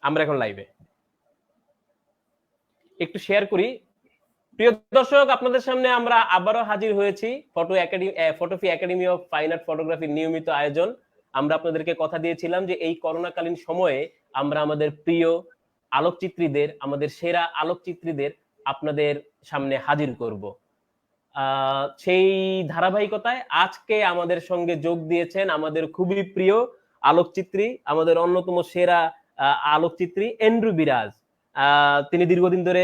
আমরা এখন লাইভে। একটু শেয়ার করি। প্রিয় দর্শক, আপনাদের সামনে আমরা আবারও হাজির হয়েছি ফটোফি একাডেমি অফ ফাইন আর্ট ফটোগ্রাফির নিয়মিত আয়োজন। আমরা আপনাদেরকে কথা দিয়েছিলাম যে এই করোনাকালীন সময়ে আমরা আমাদের প্রিয় আলোকচিত্রীদের, আমাদের সেরা আলোকচিত্রীদের আপনাদের সামনে হাজির করব। সেই ধারাবাহিকতায় আজকে আমাদের সঙ্গে যোগ দিয়েছেন আমাদের খুবই প্রিয় আলোকচিত্রী, আমাদের অন্যতম সেরা আলোকচিত্রী এন্ড্রু বিরাজ। তিনি দীর্ঘদিন ধরে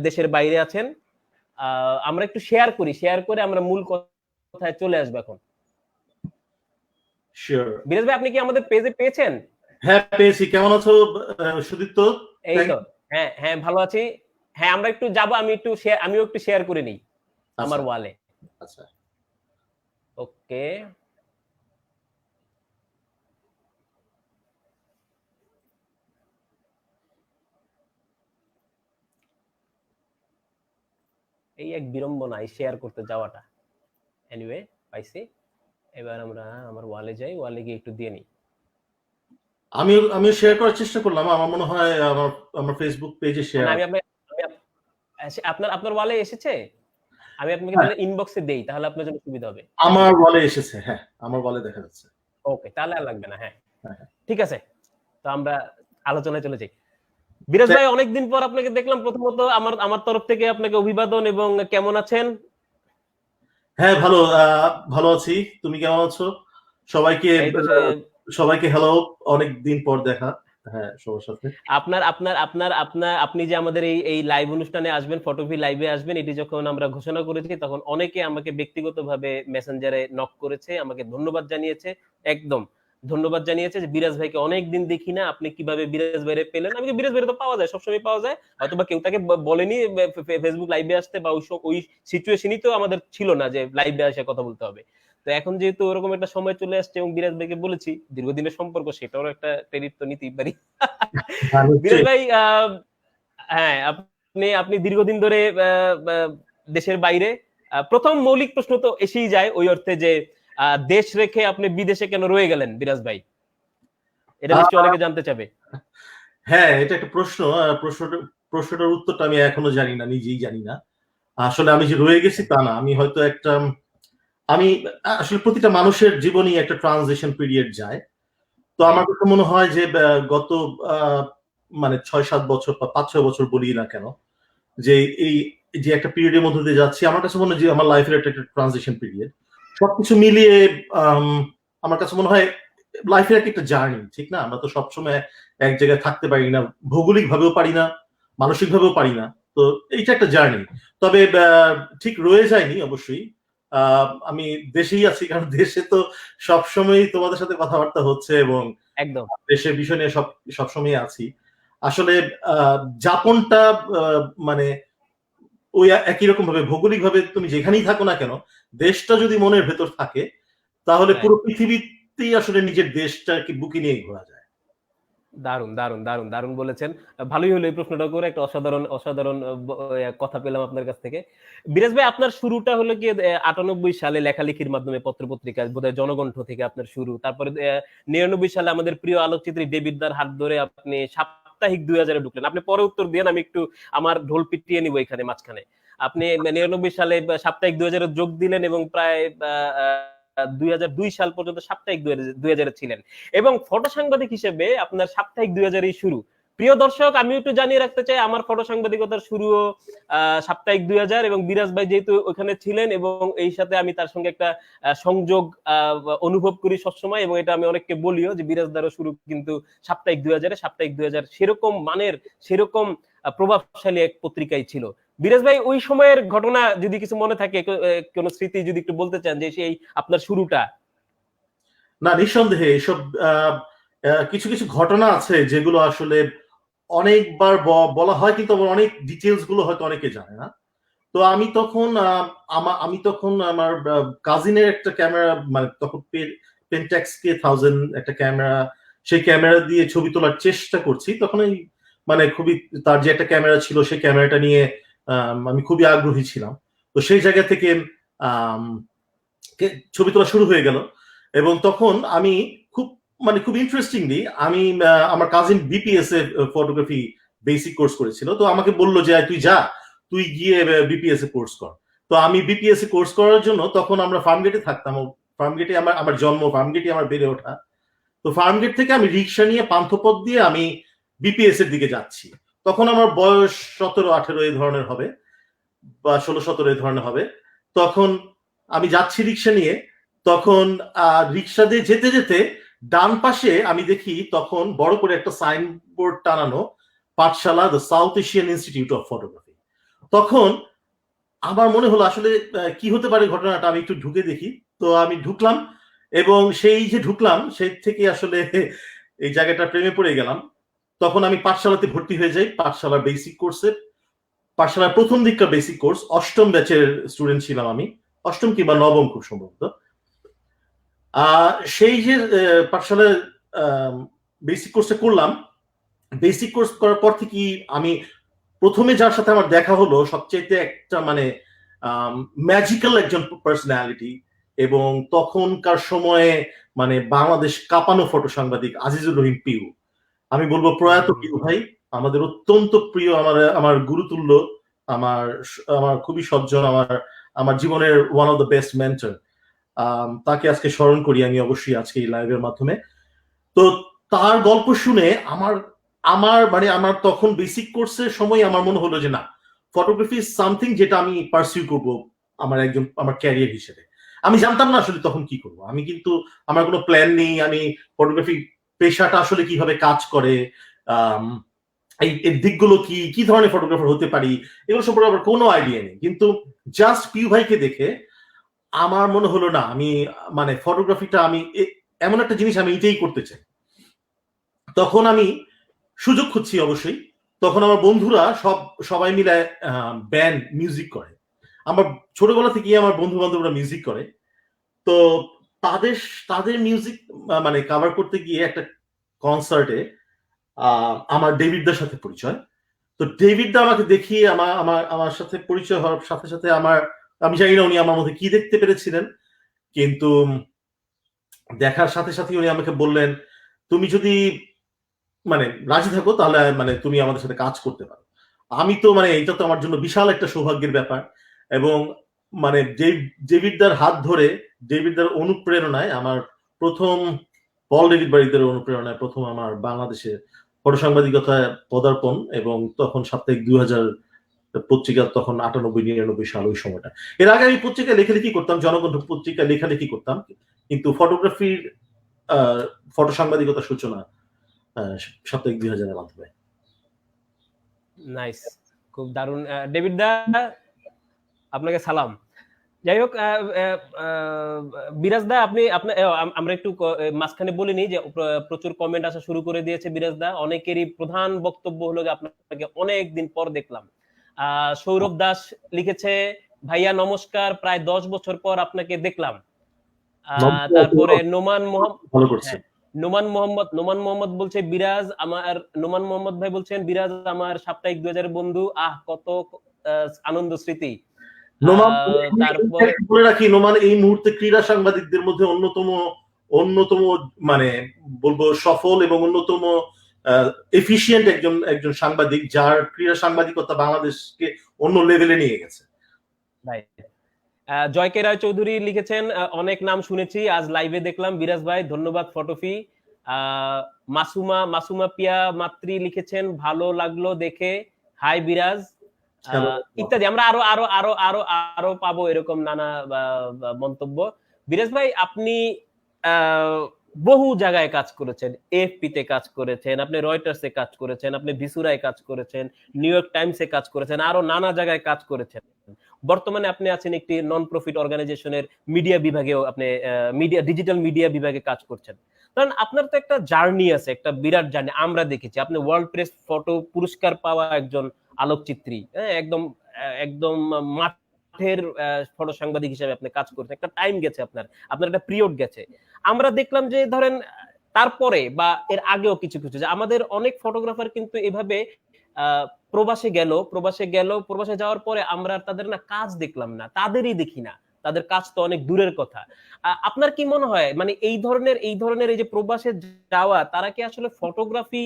দেশের বাইরে আছেন। আমরা একটু শেয়ার করি, শেয়ার করে আমরা মূল কথায় চলে আসবো এখন। বিরাজ ভাই, আপনি কি আমাদের পেজে পেয়েছেন? হ্যাঁ, পেয়েছি। কেমন আছো সুদীপ্ত? এই তো, হ্যাঁ হ্যাঁ, ভালো আছি। হ্যাঁ, আমরা একটু যাবো, আমিও একটু শেয়ার করে নিই আমার ওয়ালে। আচ্ছা, ওকে, এই এক বিড়ম্বনা এই শেয়ার করতে যাওয়াটা। এনিওয়ে, পাইছি। এবার আমরা আমার ওয়ালে যাই, ওয়ালে গিয়ে একটু দিয়ে নিই। আমি শেয়ার করার চেষ্টা করলাম। আমার মনে হয় আমার ফেসবুক পেজে শেয়ার। আপনার ওয়ালে এসেছে? আমি আপনাকে তাহলে ইনবক্সে দেই, তাহলে আপনার জন্য সুবিধা হবে। আমার ওয়ালে এসেছে। হ্যাঁ, আমার ওয়ালে দেখা যাচ্ছে। ওকে, তাহলে আর লাগবে না। হ্যাঁ, ঠিক আছে। তো আমরা আলোচনায় চলে যাই। বিরাজ ভাই, অনেকদিন পর আপনাকে দেখলাম। প্রথমত আমার তরফ থেকে আপনাকে অভিবাদন, এবং কেমন আছেন? হ্যাঁ, ভালো আছি। তুমি কেমন আছো? সবাইকে হ্যালো। অনেক দিন পর দেখা। হ্যাঁ, সবার সাথে। আপনি যে আমাদের এই লাইভ অনুষ্ঠানে আসবেন, ফটোভি লাইভে আসবেন, এটি যখন আমরা ঘোষণা করেছি তখন অনেকে আমাকে ব্যক্তিগতভাবে মেসেঞ্জারে নক করেছে, আমাকে ধন্যবাদ জানিয়েছে। একদম ধন্যবাদ জানিয়েছে যে বিরাজ ভাইকে অনেকদিন দেখি না, আপনি কিভাবে বিরাজ ভাইরে পেলেন। আমি বিরাজ ভাইরে তো পাওয়া যায়, সবসময় পাওয়া যায়, হয়তো বা কেউ তাকে বলেনি ফেসবুক লাইভে আসতে, বা ওই সিচুয়েশনই তো আমাদের ছিল না যে লাইভে এসে কথা বলতে হবে। তো এখন যেহেতু ওরকম একটা সময় চলে আসছে, এবং বিরাজ ভাইকে বলেছি, দীর্ঘদিনের সম্পর্ক, সেটাও একটা ক্রেডিট তো নিতেই পারি। বিরাজ ভাই, হ্যাঁ, আপনি দীর্ঘদিন ধরে দেশের বাইরে। প্রথম মৌলিক প্রশ্ন তো এসেই যায় ওই অর্থে যে দেশ রেখে আপনি বিদেশে কেন রয়ে গেলেন বিরাজ ভাই? এটা নিশ্চয়ই অনেকে জানতে চাবে। হ্যাঁ, এটা একটা প্রশ্ন। প্রশ্নটার উত্তরটা আমি এখনো জানি না, নিজেই জানি না। আসলে আমি যে রয়ে গেছি তা না। আমি আসলে প্রতিটা মানুষের জীবনই একটা ট্রানজিশন পিরিয়ড যায়। তো আমার কাছে মনে হয় যে গত মানে ৬-৭ বছর বা ৫-৬ বছর বলি না কেন, যে এই যে একটা পিরিয়ডের মধ্যে দিয়ে যাচ্ছি, আমার কাছে মনে হয় যে আমার লাইফের একটা ট্রানজিশন পিরিয়ড। সবকিছু মিলিয়ে আমার কাছে মনে হয় লাইফের একটা জার্নি, ঠিক না? আমরা তো সবসময় এক জায়গায় থাকতে পারি না, ভৌগোলিক ভাবেও পারি না, মানসিক ভাবেও পারি না। তো এইটা একটা জার্নি। তবে ঠিক রয়ে যায়নি অবশ্যই। আমি দেশেই আছি, কারণ দেশে তো সবসময়ই তোমাদের সাথে কথাবার্তা হচ্ছে, এবং একদম দেশের বিষয় নিয়ে সবসময় আছি। আসলে যাপনটা মানে ওই একই রকম ভাবে, ভৌগোলিক ভাবে তুমি যেখানেই থাকো না কেন, দেশটা যদি মনের ভেতর থাকে, তাহলে পুরো পৃথিবীতেই আসলে নিজের দেশটাকে বুকে নিয়ে ঘোরা যায়। দারুন দারুন দারুন দারুন বলেছেন। ভালোই হলো এই প্রশ্নটা করে, একটা অসাধারণ অসাধারণ কথা পেলাম আপনার কাছ থেকে। বিরাজ ভাই, আপনার শুরুটা হলো কি ৯৮ সালে লেখালেখির মাধ্যমে, পত্রপত্রিকা, বোধহয় জনকণ্ঠ থেকে আপনার শুরু। তারপরে ৯৯ সালে আমাদের প্রিয় আলোকচিত্রী দেবিদ্দার হাত ধরে আপনি সাপ্তাহিক ২০০০-এ ঢুকলেন। আপনি পরে উত্তর দিয়েন, আমি একটু আমার ঢোল পিটিয়ে নিব এখানে মাঝখানে। আপনি ৯৯ সালে সাপ্তাহিক ২০০০-এ যোগ দিলেন, এবং প্রায় ২০০২ সাল পর্যন্ত সাপ্তাহিক ২০০০-এ ছিলেন, এবং ফটো সাংবাদিক হিসেবে আপনার সাপ্তাহিক ২০০০-এই শুরু। প্রিয় দর্শক, আমি একটু জানিয়ে রাখতে চাই, আমার ফটো সাংবাদিকতার শুরুও সাপ্তাহিক ২০০০, এবং বিরাজ ভাই যেহেতু ওখানে ছিলেন, এবং এই সাথে আমি তার সঙ্গে একটা সংযোগ অনুভব করি সবসময়, এবং এটা আমি অনেককে বলিও যে বিরাজ দারও শুরু কিন্তু সাপ্তাহিক ২০০০-এ। সাপ্তাহিক ২০০০ সেরকম মানের, সেরকম প্রভাবশালী এক পত্রিকাই ছিল। বিরাজ ভাই, ওই সময়ের ঘটনা যদি কিছু মনে থাকে, কোন স্মৃতি যদি একটু বলতে চান, যে সেই আপনার শুরুটা। না, নিঃসন্দেহে এসব কিছু কিছু ঘটনা আছে যেগুলো আসলে অনেকবার বলা হয়, কিন্তু আবার অনেক ডিটেলস গুলো হয়তো অনেকে জানে না। তো আমি তখন আমার কাজিনের একটা ক্যামেরা, মানে তখন পেন্টেক্স K1000 একটা ক্যামেরা, সেই ক্যামেরা দিয়ে ছবি তোলার চেষ্টা করছি। তখন মানে খুবই, তার যে একটা ক্যামেরা ছিল সেই ক্যামেরাটা নিয়ে আমি খুবই আগ্রহী ছিলাম। তো সেই জায়গা থেকে ছবি তোলা শুরু হয়ে গেল, এবং তখন আমি খুব মানে খুব ইন্টারেস্টিংলি আমি আমার কাজিন বিপিএস এ ফটোগ্রাফি বেসিক কোর্স করেছিল, তো আমাকে বললো যে তুই যা, তুই গিয়ে বিপিএস এ কোর্স কর। তো আমি বিপিএস এ কোর্স করার জন্য তখন আমরা ফার্মগেটে থাকতাম, ফার্মগেটে আমার আমার জন্ম, ফার্মগেটে আমার বেড়ে ওঠা। তো ফার্মগেট থেকে আমি রিক্সা নিয়ে পান্থপথ দিয়ে আমি বিপিএস এর দিকে যাচ্ছি। তখন আমার বয়স 17-18 এই ধরনের হবে, বা 16-17 এই ধরনের হবে। তখন আমি যাচ্ছি রিক্সা নিয়ে, তখন রিক্সা দিয়ে যেতে যেতে ডান পাশে আমি দেখি তখন বড় করে একটা সাইনবোর্ড টানানো, পাঠশালা the south Asian institute of photography. তখন আমার মনে হলো আসলে কি হতে পারে ঘটনাটা, আমি একটু ঢুকে দেখি। তো আমি ঢুকলাম, এবং সেই যে ঢুকলাম সেই থেকে আসলে এই জায়গাটা প্রেমে পড়ে গেলাম। তখন আমি পাঠশালাতে ভর্তি হয়ে যাই, পাঠশালার বেসিক কোর্সে। পাঠশালার প্রথম দিককার বেসিক কোর্স, অষ্টম ব্যাচের স্টুডেন্ট ছিলাম আমি, অষ্টম কিংবা নবম খুব সম্ভবত। সেই যে পাঠশালায় বেসিক কোর্সে করলাম, বেসিক কোর্স করার পর থেকে আমি প্রথমে যার সাথে আমার দেখা হলো সবচেয়ে একটা মানে ম্যাজিক্যাল একজন পার্সোনালিটি, এবং তখনকার সময়ে মানে বাংলাদেশ কাঁপানো ফটো সাংবাদিক আজিজুর রহিম পিউ। আমি বলবো প্রয়াত পিউ ভাই আমাদের অত্যন্ত প্রিয়, আমার আমার গুরুতুল্য, আমার আমার খুবই সজ্জন, আমার আমার জীবনের one of the best mentor. তাকে আজকে স্মরণ করি আমি অবশ্যই আজকে এই লাইভের মাধ্যমে। তো তার গল্প শুনে আমার আমার মানে আমার তখন বেসিক কোর্সের সময় আমার মনে হলো যে না, ফটোগ্রাফি ইজ সামথিং যেটা আমি পারসিউ করব আমার ক্যারিয়ার হিসেবে। আমি জানতাম না আসলে তখন কি করব, আমি কিন্তু আমার কোনো প্ল্যান নেই, আমি ফটোগ্রাফি পেশাটা আসলে কিভাবে কাজ করে, এই দিকগুলো কি কি ধরনের ফটোগ্রাফার হতে পারি, এগুলো সম্পর্কে আমার কোনো আইডিয়া নেই। কিন্তু জাস্ট পিউ ভাইকে দেখে আমার মনে হলো না, আমি মানে ফটোগ্রাফিটা আমি এমন একটা জিনিস আমি এটাই করতে চাই। তখন আমি সুযোগ খুঁজছি অবশ্যই। তখন আমার বন্ধুরা সবাই মিলে ব্যান্ড মিউজিক করে, আমার ছোটবেলা থেকেই আমার বন্ধু বান্ধবরা মিউজিক করে। তো তাদের তাদের মিউজিক মানে কভার করতে গিয়ে একটা কনসার্টে আমার ডেভিডদার সাথে পরিচয়। তো ডেভিডদা আমাকে দেখিয়ে আমার আমার আমার সাথে পরিচয় হওয়ার সাথে সাথে আমি জানি না উনি আমার মধ্যে কি দেখতে পেরেছিলেন, কিন্তু দেখার সাথে সাথে উনি আমাকে বললেন, তুমি যদি মানে রাজি থাকো তাহলে মানে তুমি আমাদের সাথে কাজ করতে পারো। আমি তো মানে এটা তো আমার জন্য বিশাল একটা সৌভাগ্যের ব্যাপার। এবং মানে ডেভিডদার হাত ধরে, ডেভিডদার অনুপ্রেরণায় আমার প্রথম, পল ডেভিড বারিকদারের অনুপ্রেরণায় প্রথম আমার বাংলাদেশে ফটো সাংবাদিকতায় পদার্পণ, এবং তখন সাপ্তাহিক 2000 পত্রিকা, তখন 98-99 সাল ওই সময়টা। এর আগে আমি পত্রিকায় লেখালেখি করতাম, জনকণ্ঠ পত্রিকায় লেখালেখি করতাম, কিন্তু ফটোগ্রাফির ফটো সাংবাদিকতার সূচনা সাপ্তাহিক 2000-এর মাধ্যমে। নাইস, খুব দারুণ। ডেভিড দা, আপনাকে সালাম। যাই হোক, বিরাজ দা, আমরা একটু মাঝখানে বলে নিই যে প্রচুর কমেন্ট আসা শুরু করে দিয়েছে বিরাজ দা। অনেকেরই প্রধান বক্তব্য হলো যে আপনাকে অনেক দিন পর দেখলাম। সৌরভ দাস লিখেছে, ভাইয়া নমস্কার, প্রায় 10 বছর পর আপনাকে দেখলাম। তারপরে নোমান মোহাম্মদ বলছে, বিরাজ আমার, নোমান মোহাম্মদ ভাই বলছেন, বিরাজ আমার সাপ্তাহিক 2000 বন্ধু, কত আনন্দ স্মৃতি। তারপরে বলে রাখি, নোমান এই মুহূর্তে ক্রীড়া সাংবাদিকদের মধ্যে অন্যতম মানে বলবো সফল এবং অন্যতম এফিশিয়েন্ট একজন সাংবাদিক, যার ক্রীড়া সাংবাদিকতা বাংলাদেশকে অন্য লেভেলে নিয়ে গেছে। জয়কে রায় চৌধুরী লিখেছেন, অনেক নাম শুনেছি, আজ লাইভে দেখলাম বিরাজ ভাই, ধন্যবাদ ফটোফি। মাসুমা পিয়া মাত্রি লিখেছেন, ভালো লাগলো দেখে, হাই বিরাজ, ইত্যাদি। আমরা আরো আরো আরো আরো আরো পাবো এরকম নানা মন্তব্য। বিরাজ ভাই, আপনি বহু জায়গায় কাজ করেছেন, এএফপি তে কাজ করেছেন, আপনি রয়টার্সে কাজ করেছেন, আপনি ভিসুরায় কাজ করেছেন, নিউ ইয়র্ক টাইমসে কাজ করেছেন, আরো নানা জায়গায় কাজ করেছেন। বর্তমানে আপনি আছেন একটি নন প্রফিট অর্গানাইজেশনের মিডিয়া বিভাগেও, আপনি ডিজিটাল মিডিয়া বিভাগে কাজ করছেন। কারণ আপনার তো একটা জার্নি আছে, একটা বিরাট জার্নি আমরা দেখেছি। আপনি ওয়ার্ল্ড প্রেস ফটো পুরস্কার পাওয়া একজন আলোকচিত্রী, একদম একদম মাঠের ফটো সাংবাদিক হিসেবে আপনি কাজ করছেন, একটা টাইম গেছে, আপনার একটা পিরিয়ড গেছে। আমরা দেখলাম যে ধরেন তারপরে বা এর আগেও কিছু কিছু যে আমাদের অনেক ফটোগ্রাফার কিন্তু এভাবে প্রবাসে গেল, প্রবাসে যাওয়ার পরে আমরা তাদের না কাজ দেখলাম না, তাদেরই দেখি না, তাদের কাজ তো অনেক দূরের কথা। আপনার কি মনে হয় মানে এই ধরনের এই যে প্রবাসে যাওয়া, তারা কি আসলে ফটোগ্রাফি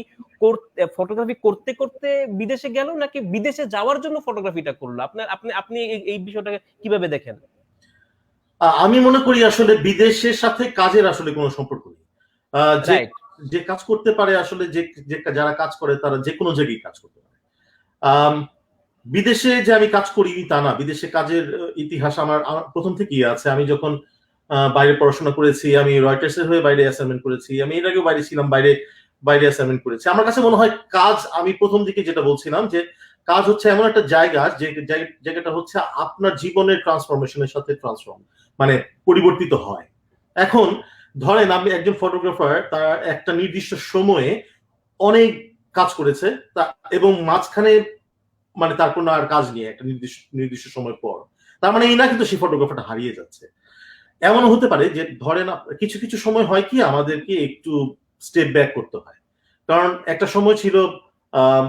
করতে করতে বিদেশে গেল, নাকি বিদেশে যাওয়ার জন্য ফটোগ্রাফিটা করলো? আপনার আপনি আপনি এই বিষয়টাকে কিভাবে দেখেন? আমি মনে করি আসলে বিদেশের সাথে কাজের আসলে কোনো সম্পর্ক নেই। যে রাইট। যে কাজ করতে পারে আসলে যারা কাজ করে তারা যে কোনো জায়গায় কাজ করতে পারে। আম, বিদেশে যে আমি কাজ করি তা না, বিদেশে কাজের ইতিহাস আমার প্রথম থেকেই আছে। আমি যখন বাইরে পড়াশোনা করেছি, আমি রয়টার্স এর হয়ে বাইরে অ্যাসাইনমেন্ট করেছি, আমি এর আগেও বাইরে ছিলাম, বাইরে বাইরে অ্যাসাইনমেন্ট করেছি। আমার কাছে মনে হয় কাজ, আমি প্রথম দিকে যেটা বলছিলাম যে কাজ হচ্ছে এমন একটা জায়গা যে জায়গাটা হচ্ছে আপনার জীবনের ট্রান্সফরমেশনের সাথে মানে পরিবর্তিত হয়। এখন ধরেন আপনি একজন ফটোগ্রাফার, তার একটা নির্দিষ্ট সময়ে অনেক কাজ করেছে এবং মাঝখানে মানে তার কোনো আর কাজ নেই একটা নির্দিষ্ট নির্দিষ্ট সময় পর, তার মানে এই না কিন্তু সেই ফটোগ্রাফারটা হারিয়ে যাচ্ছে। এমনও হতে পারে যে ধরেন কিছু কিছু সময় হয় কি আমাদেরকে একটু স্টেপ ব্যাক করতে হয়, কারণ একটা সময় ছিল আহ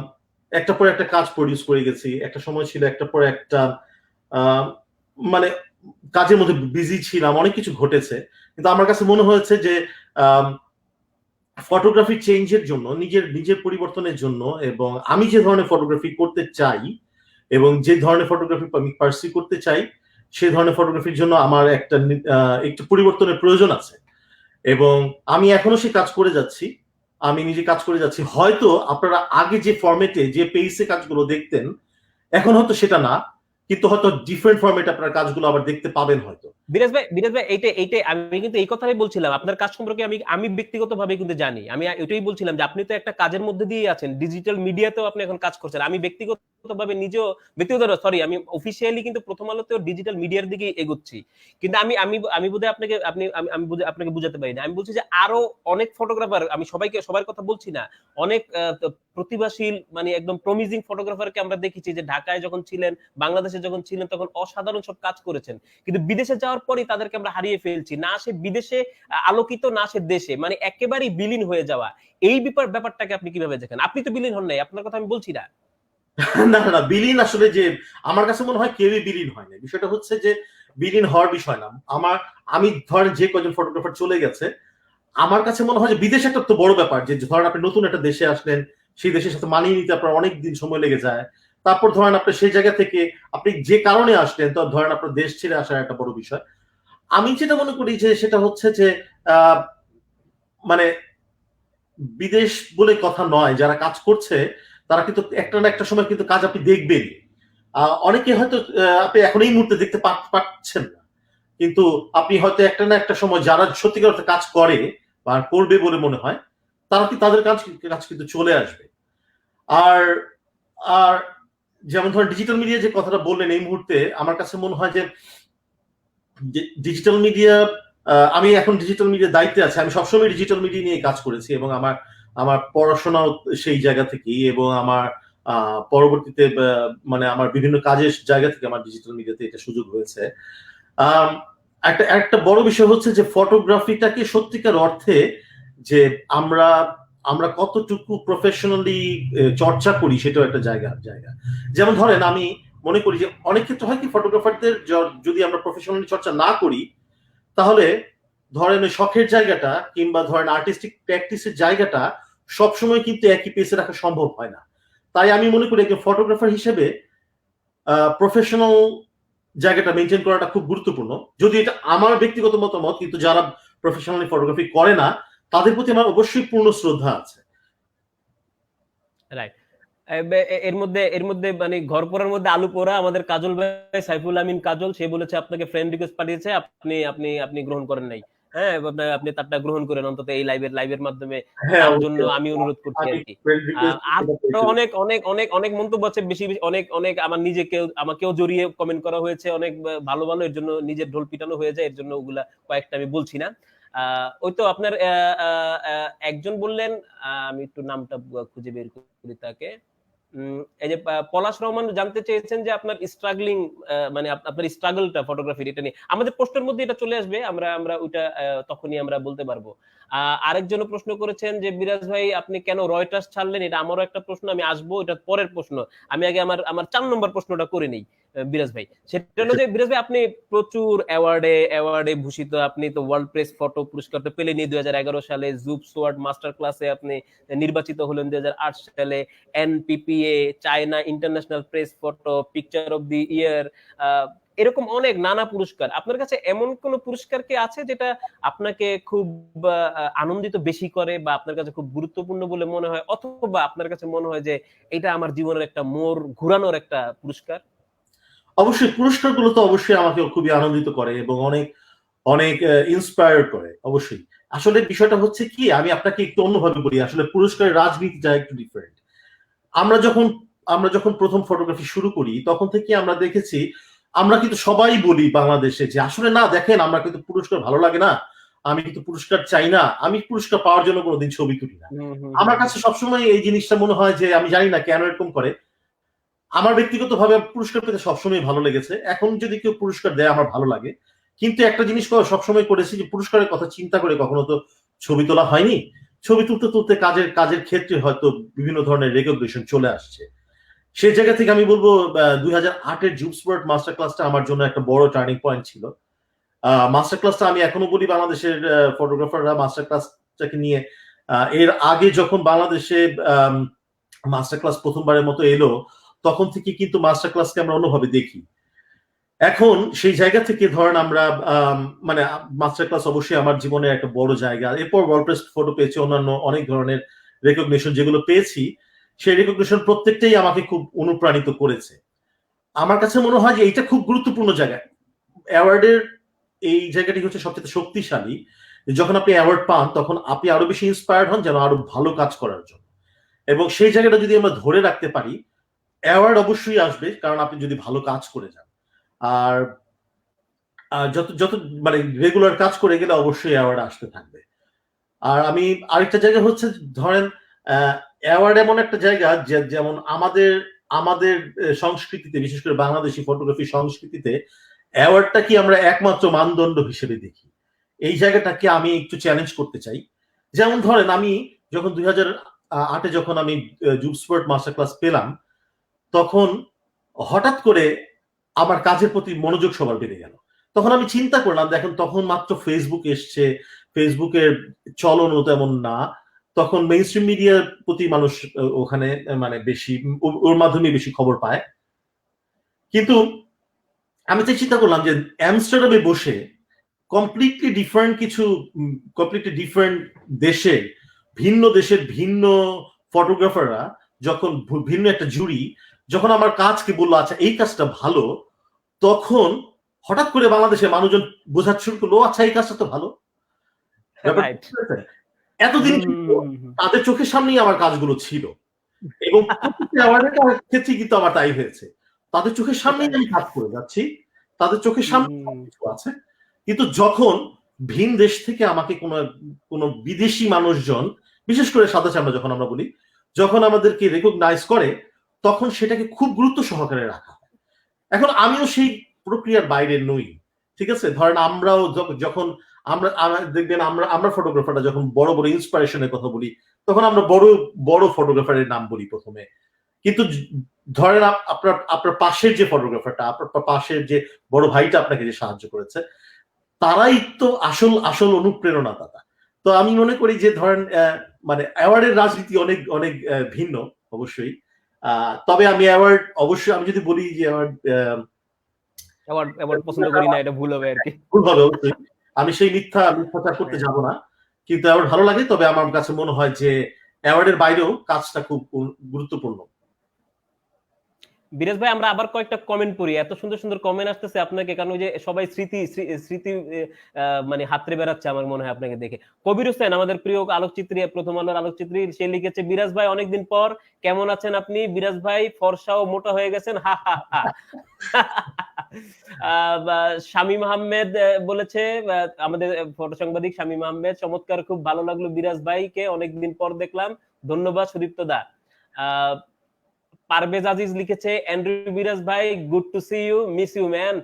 একটা পর একটা কাজ প্রডিউস করে গেছি, একটা সময় ছিল একটা পর একটা আহ মানে কাজের মধ্যে বিজি ছিলাম, অনেক কিছু ঘটেছে। কিন্তু আমার কাছে মনে হয়েছে যে ফটোগ্রাফি চেঞ্জের জন্য, নিজের নিজের পরিবর্তনের জন্য, এবং আমি যে ধরনের ফটোগ্রাফি করতে চাই এবং যে ধরনের ফটোগ্রাফি আমি পার্সিউ করতে চাই, সেই ধরনের ফটোগ্রাফির জন্য আমার একটু পরিবর্তনের প্রয়োজন আছে। এবং আমি এখনো সেই কাজ করে যাচ্ছি, আমি নিজে কাজ করে যাচ্ছি। হয়তো আপনারা আগে যে ফরম্যাটে যে পেইসে কাজগুলো দেখতেন, এখন হয়তো সেটা না, কিন্তু হয়তো ডিফারেন্ট ফরম্যাটে আপনারা কাজগুলো আবার দেখতে পাবেন হয়তো। বিরাজ ভাই, এইটাই আমি কিন্তু এই কথাই বলছিলাম। আপনার কাজ সম্পর্কে আমি ব্যক্তিগতভাবে কিন্তু জানি। আমি এটাই বলছিলাম যে আপনি তো একটা কাজের মধ্যে দিয়ে আছেন, ডিজিটাল মিডিয়াতেও আপনি এখন কাজ করছেন। আমি ব্যক্তিগতভাবে নিজেও, আমি অফিসিয়ালি কিন্তু প্রথম আলোতেও ডিজিটাল মিডিয়ার দিকে এগোচ্ছি। কিন্তু আমি আমি আমি বোধহয় আপনাকে আপনি আমি আমি আপনাকে বুঝাতে পারি না। আমি বলছি যে আরো অনেক ফটোগ্রাফার, আমি সবার কথা বলছি না, অনেক প্রতিভাশীল মানে একদম প্রমিজিং ফটোগ্রাফারকে আমরা দেখেছি যে ঢাকায় যখন ছিলেন, বাংলাদেশে যখন ছিলেন, তখন অসাধারণ সব কাজ করেছেন। কিন্তু বিদেশে যাওয়ার পরই তাদেরকে আমরা হারিয়ে ফেলছি। না সে বিদেশে আলোকিত, না সে দেশে, মানে একেবারেই বিলীন হয়ে যাওয়া। এই ব্যাপারটাকে আপনি কিভাবে দেখেন? আপনি তো বিলীন হন নাই, আপনার কথা আমি বলছি না। না না না, বিলীন আসলে যে আমার কাছে মনে হয় কেউই বিলীন হয় না। বিষয়টা হচ্ছে যে বিলীন হওয়ার বিষয় না। আমি ধরেন যে কজন ফটোগ্রাফার চলে গেছে, আমার কাছে মনে হয় যে বিদেশ একটা তো বড় ব্যাপার, যে ধরেন আপনি নতুন একটা দেশে আসলেন, সেই দেশের সাথে মানিয়ে নিতে আপনার অনেক দিন সময় লেগে যায়। তারপর ধরেন আপনি সেই জায়গা থেকে আপনি যে কারণে আসলেন, তো ধরেন আপনার দেশ ছেড়ে আসার একটা বড় বিষয়। আমি যেটা মনে করি যে সেটা হচ্ছে যে আহ মানে বিদেশ বলে কথা নয়, যারা কাজ করছে তারা কিন্তু একটা না একটা সময় কিন্তু কাজ আপনি দেখবেন। অনেকে হয়তো আপনি এখন এই মুহূর্তে দেখতে পাচ্ছেন না, কিন্তু আপনি হয়তো একটা না একটা সময় যারা সত্যিকার অর্থে কাজ করে বা করবে বলে মনে হয়, তাদের কাজ কাজ কিন্তু চলে আসবে। আর আর যেমন ধরেন ডিজিটাল মিডিয়া যে কথাটা বললেন, এই মুহূর্তে আমার কাছে মনে হয় যে ডিজিটাল মিডিয়া, আমি এখন ডিজিটাল মিডিয়ার দায়িত্বে আছি। আমি সবসময় ডিজিটাল মিডিয়া নিয়ে কাজ করেছি এবং আমার আমার পড়াশোনাও সেই জায়গা থেকেই, এবং আমার পরবর্তীতে মানে আমার বিভিন্ন কাজের জায়গা থেকে আমার ডিজিটাল মিডিয়াতে এটা সুযোগ হয়েছে। আম, একটা একটা বড় বিষয় হচ্ছে যে ফটোগ্রাফিটাকে সত্যিকার অর্থে যে আমরা আমরা কতটুকু প্রফেশনালি চর্চা করি, সেটাও একটা জায়গা। যেমন ধরেন আমি মনে করি যে অনেক ক্ষেত্রে হয় কি, ফটোগ্রাফারদের যদি আমরা প্রফেশনালি চর্চা না করি, তাহলে ধরেন ওই শখের জায়গাটা কিংবা ধরেন আর্টিস্টিক প্র্যাকটিসের জায়গাটা সবসময় কিন্তু একই পেসে রাখা সম্ভব হয় না। তাই আমি মনে করি একজন ফটোগ্রাফার হিসেবে প্রফেশনাল জায়গাটা মেনটেন করাটা খুব গুরুত্বপূর্ণ। যদি এটা আমার ব্যক্তিগত মতামত, কিন্তু যারা প্রফেশনালি ফটোগ্রাফি করে না তাদের প্রতি আমার অবশ্যই পূর্ণ শ্রদ্ধা আছে। রাইট। এর মধ্যে মানে ঘর পোড়ার মধ্যে আলু পোড়া, আমাদের কাজল ভাই, সাইফুল আমিন কাজল, সে বলেছে আপনাকে ফ্রেন্ড রিকোয়েস্ট পাঠিয়েছে, আপনি আপনি আপনি গ্রহণ করেন নাই। হ্যাঁ, আপনি তারটা গ্রহণ করেন অন্তত এই লাইভের মাধ্যমে। হ্যাঁ, তার জন্য অবশ্যই। আমি অনুরোধ করছি আমি আর কি। ফ্রেন্ড রিকোয়েস্ট আরো অনেক অনেক অনেক অনেক মন্তব্য আছে, বেশি বেশি অনেক অনেক আমাকেও জড়িয়ে কমেন্ট করা হয়েছে অনেক ভালো ভালো, এর জন্য নিজের ঢোল পিটানো হয়ে যায়, এর জন্য ওগুলা কয়েকটা আমি বলছি না। ওই তো আপনার একজন বললেন, আমি একটু নামটা খুঁজে বের করি তাকে। এই যে পলাশ রহমান জানতে চেয়েছেন যে আপনার স্ট্রাগলিং, মানে আপনার স্ট্রাগলটা ফটোগ্রাফির এটা নিয়ে। আমাদের পোস্টের মধ্যে এটা চলে আসবে, আমরা আমরা ওইটা তখনই আমরা বলতে পারবো। আরেকজন প্রশ্ন করেছেন যে বিরাজ ভাই আপনি কেন রয়টার্স ছাড়লেন, এটা আমারও একটা প্রশ্ন, আমি আসবো এটা পরের প্রশ্ন। আমি আগে আমার আমার 4 নম্বর প্রশ্নটা করে নিই বিরাজ ভাই। সেটা হলো যে বিরাজ ভাই আপনি প্রচুর অ্যাওয়ার্ডে ভূষিত, আপনি তো ওয়ার্ল্ড প্রেস ফটো পুরস্কার তো পেলেনই 2011 সালে, জুপ সোয়ার্ড মাস্টার ক্লাসে আপনি নির্বাচিত হলেন 2008 সালে, NPPA, China International Press Photo, picture of the year, এরকম অনেক নানা পুরস্কার। আপনার কাছে এমন কোন পুরস্কার কি আছে যেটা আপনাকে খুব আনন্দিত বেশি করে বা আপনার কাছে খুব গুরুত্বপূর্ণ বলে মনে হয়, অথবা আপনার কাছে মনে হয় যে এটা আমার জীবনের একটা মোড় ঘুরানোর একটা পুরস্কার? অবশ্যই পুরস্কারগুলো তো অবশ্যই আমাকে খুবই আনন্দিত করে এবং অনেক অনেক ইন্সপায়ার করে অবশ্যই। আসলে বিষয়টা হচ্ছে কি, আমি আপনাকে একটু অন্যভাবে বলি, আসলে পুরস্কারের রাজনীতিটা একটু ডিফারেন্ট। আমরা যখন আমরা যখন প্রথম ফটোগ্রাফি শুরু করি তখন থেকে আমরা দেখেছি, আমরা কিন্তু সবাই বলি বাংলাদেশে যে আসলে না দেখেন আমরা কিন্তু পুরস্কার ভালো লাগে না, আমি কিন্তু পুরস্কার চাই না, আমি পুরস্কার পাওয়ার জন্য কোনোদিন ছবি তুলি না। আমার কাছে সবসময় এই জিনিসটা মনে হয় যে, আমি জানি না কেন এরকম করে, আমার ব্যক্তিগতভাবে পুরস্কার পেতে সবসময় ভালো লেগেছে, এখন যদি কেউ পুরস্কার দেয় আমার ভালো লাগে। কিন্তু একটা জিনিস সবসময় করেছি যে পুরস্কারের কথা চিন্তা করে কখনো তো ছবি তোলা হয়নি। ছবি তুলতে তুলতে কাজের কাজের ক্ষেত্রে হয়তো বিভিন্ন ধরনের রেকগনিশন চলে আসছে। সেই জায়গা থেকে আমি বলবো 2008-এর জুপসওয়ার্থ মাস্টার ক্লাসটা আমার জন্য একটা বড় টার্নিং পয়েন্ট ছিল। মাস্টার ক্লাসটা আমি এখনো বলি বাংলাদেশের ফটোগ্রাফাররা মাস্টার ক্লাসটাকে নিয়ে, এর আগে যখন বাংলাদেশে মাস্টার ক্লাস প্রথমবারের মতো এলো তখন থেকে কিন্তু মাস্টার ক্লাসকে আমরা অন্যভাবে দেখি। এখন সেই জায়গা থেকে ধরেন আমরা মানে মাস্টার ক্লাস অবশ্যই আমার জীবনের একটা বড় জায়গা। এরপর ওয়ার্ল্ড প্রেস ফটো পেয়েছি, অন্যান্য অনেক ধরনের রেকগনিশন যেগুলো পেয়েছি, সেই রেকগনিশন প্রত্যেকটাই আমাকে খুব অনুপ্রাণিত করেছে। আমার কাছে মনে হয় যে এইটা খুব গুরুত্বপূর্ণ জায়গা। অ্যাওয়ার্ডের এই জায়গাটি হচ্ছে সবচেয়ে শক্তিশালী। যখন আপনি অ্যাওয়ার্ড পান তখন আপনি আরো বেশি ইন্সপায়ার্ড হন যেন আরো ভালো কাজ করার জন্য, এবং সেই জায়গাটা যদি আমরা ধরে রাখতে পারি অ্যাওয়ার্ড অবশ্যই আসবে, কারণ আপনি যদি ভালো কাজ করে যান। আর যত যত মানে রেগুলার কাজ করে গেলে অবশ্যই অ্যাওয়ার্ড আসতে থাকবে। আর আমি আরেকটা জায়গা হচ্ছে, ধরেন অ্যাওয়ার্ড এমন একটা জায়গা যেমন আমাদের আমাদের সংস্কৃতিতে, বিশেষ করে বাংলাদেশি ফটোগ্রাফি সংস্কৃতিতে অ্যাওয়ার্ডটা কি আমরা একমাত্র মানদণ্ড হিসেবে দেখি। এই জায়গাটাকে আমি একটু চ্যালেঞ্জ করতে চাই। যেমন ধরেন আমি যখন 2008-এ যখন আমি জুপসওয়ার্থ মাস্টার ক্লাস পেলাম, তখন হঠাৎ করে আমার কাজের প্রতি মনোযোগ সবার বেড়ে গেল। তখন আমি চিন্তা করলাম, দেখেন তখন মাত্র ফেসবুক এসছে, ফেসবুকের চলনও তেমন না, তখন মেইন স্ট্রিম মিডিয়ার প্রতি মানুষ ওখানে মানে বেশি, ওর মাধ্যমে বেশি খবর পায়। কিন্তু আমি তো চিন্তা করলাম যে অ্যামস্টারডামে বসে কমপ্লিটলি ডিফারেন্ট কিছু, কমপ্লিটলি ডিফারেন্ট দেশের, ভিন্ন দেশের ভিন্ন ফটোগ্রাফাররা যখন, ভিন্ন একটা জুরি যখন আমার কাজকে বললো আচ্ছা এই কাজটা ভালো, তখন হঠাৎ করে বাংলাদেশের মানুষজন বোঝাতে শুরু করলো আচ্ছা এই কাজটা তো ভালো। এতদিন তাদের চোখের সামনেই আমার কাজগুলো ছিল, এবং ক্ষেত্রে কিন্তু আমার তাই হয়েছে। তাদের চোখের সামনেই আমি কাজ করে যাচ্ছি, তাদের চোখের সামনে সবকিছু আছে, কিন্তু যখন ভিন দেশ থেকে আমাকে কোনো বিদেশি মানুষজন, বিশেষ করে সাদা চামড়া যখন আমরা বলি, যখন আমাদেরকে রেকগনাইজ করে তখন সেটাকে খুব গুরুত্ব সহকারে রাখা হয়। এখন আমিও সেই প্রক্রিয়ার বাইরে নই, ঠিক আছে। ধরেন আমরাও যখন আমরা দেখবেন আমরা ফটোগ্রাফাররা যখন বড় বড় ইন্সপিরেশনের কথা বলি তখন আমরা বড় বড় ফটোগ্রাফারের নাম বলি প্রথমে, কিন্তু ধরেন আপনার আপনার পাশের যে ফটোগ্রাফারটা, আপনার পাশের যে বড় ভাইটা আপনাকে যে সাহায্য করেছে, তারাই তো আসল আসল অনুপ্রেরণাদাতা। তো আমি মনে করি যে ধরেন মানে অ্যাওয়ার্ডের রাজনীতি অনেক অনেক ভিন্ন অবশ্যই। তবে আমি অ্যাওয়ার্ড অবশ্যই, আমি যদি বলি যে অ্যাওয়ার্ড পছন্দ করি না, এটা ভুল হবে আর কি। ভুল হবে অবশ্যই, আমি সেই মিথ্যাচার করতে যাব না, কিন্তু অ্যাওয়ার্ড ভালো লাগে। তবে আমার কাছে মনে হয় যে অ্যাওয়ার্ডের বাইরেও কাজটা খুব গুরুত্বপূর্ণ। বিরাজ ভাই আমরা আবার কয়েকটা কমেন্ট পড়ি, এত সুন্দর সুন্দর কমেন্ট আসতেছে আপনাকে, কারণ ওই যে সবাই স্মৃতি স্মৃতি মানে হাতড়ে বেড়াচ্ছে আমার মনে হয় আপনাকে দেখে। কবির হোসেন আমাদের প্রিয় আলোকচিত্রী, প্রথম আলোর আলোকচিত্রী, সে লিখেছে বিরাজ ভাই অনেকদিন পর কেমন আছেন আপনি? বিরাজ ভাই ফর্সা ও মোটা হয়ে গেছেন, হা হা হা। শামীম আহমেদ বলেছে, আমাদের ফটো সাংবাদিক শামীম আহমেদ, চমৎকার, খুব ভালো লাগলো বিরাজ ভাইকে অনেকদিন পর দেখলাম, ধন্যবাদ সুদীপ্ত দা। পারভেজ আজিজ লিখেছে, অ্যান্ড্রু বিরাজ ভাই good to see you, miss you man.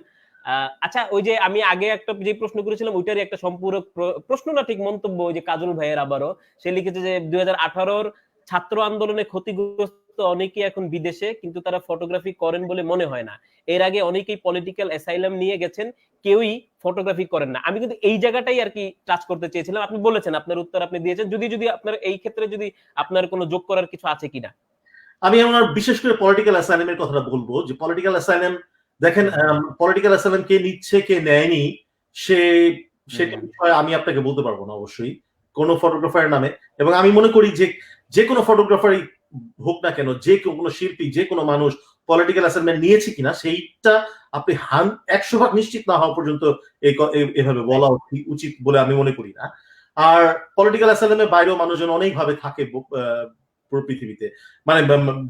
আচ্ছা, ওই যে আমি আগে একটা যে প্রশ্ন করেছিলাম ওইটারই একটা সম্পূরক প্রশ্ন না, ঠিক মন্তব্য, ওই যে কাজল ভাইয়ের আবারও সে লিখেছে যে 2018-র ছাত্র আন্দোলনে ক্ষতিগ্রস্ত অনেকেই এখন বিদেশে, কিন্তু তারা ফটোগ্রাফি করেন বলে মনে হয় না। এর আগে অনেকেই পলিটিক্যাল অ্যাসাইলাম নিয়ে গেছেন, কেউই ফটোগ্রাফি করেন না। আমি কিন্তু এই জায়গাটাই আর কি টাচ করতে চেয়েছিলাম। আপনি বলেছেন, আপনার উত্তর আপনি দিয়েছেন, যদি আপনার এই ক্ষেত্রে যদি আপনার কোনো যোগ করার কিছু আছে কিনা। আমি আমার বিশেষ করে পলিটিক্যাল অ্যাসাইলামের কথাটা বলবো, যে পলিটিক্যাল অ্যাসাইলাম দেখেন, পলিটিক্যাল অ্যাসাইলাম কে নিচ্ছে কে নেয়নি সে সেটা বিষয়ে আমি আপনাকে বলতে পারবো না অবশ্যই কোনো ফটোগ্রাফারের নামে। এবং আমি মনে করি যে যে কোনো ফটোগ্রাফারই হোক না কেন, যে কোনো শিল্পী, যে কোনো মানুষ পলিটিক্যাল অ্যাসাইনমেন্ট নিয়েছে কিনা সেইটা আপনি 100% নিশ্চিত না হওয়া পর্যন্ত এভাবে বলা উচিত বলে আমি মনে করি না। আর পলিটিক্যাল অ্যাসাইলামের বাইরেও মানুষজন অনেকভাবে থাকে পুরো পৃথিবীতে, মানে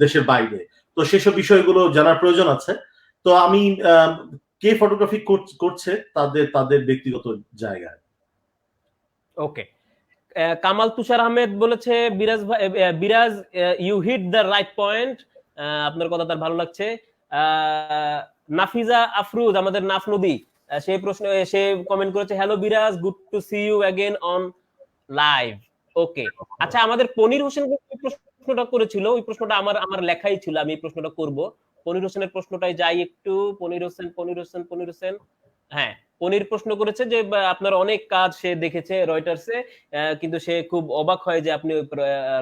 দেশের বাইরে, তো সেসব বিষয়গুলো জানার প্রয়োজন আছে। তো আমি কে ফটোগ্রাফি করছে তাদের তাদের ব্যক্তিগত জায়গায়। ওকে, কামাল তুষার আহমেদ বলেছে, বিরাজ ভাই, Biraj you hit the right point, আপনার কথা তার ভালো লাগছে। নাফিজা আফরুজ, আমাদের নাফ নদী, সেই প্রশ্ন সে কমেন্ট করেছে, hello Biraj, good to see you again on live. Okay, আচ্ছা, আমাদের পনির হোসেন প্রশ্নটা করেছিল, ওই প্রশ্নটা আমার লেখাই ছিল, আমি এই প্রশ্নটা করব। পনির হোসেনের প্রশ্নটাই যাই একটু। পনির হোসেন, হ্যাঁ, পনির প্রশ্ন করেছে যে আপনার অনেক কাজ সে দেখেছে রয়টার্সে, কিন্তু সে খুব অবাক হয় যে আপনি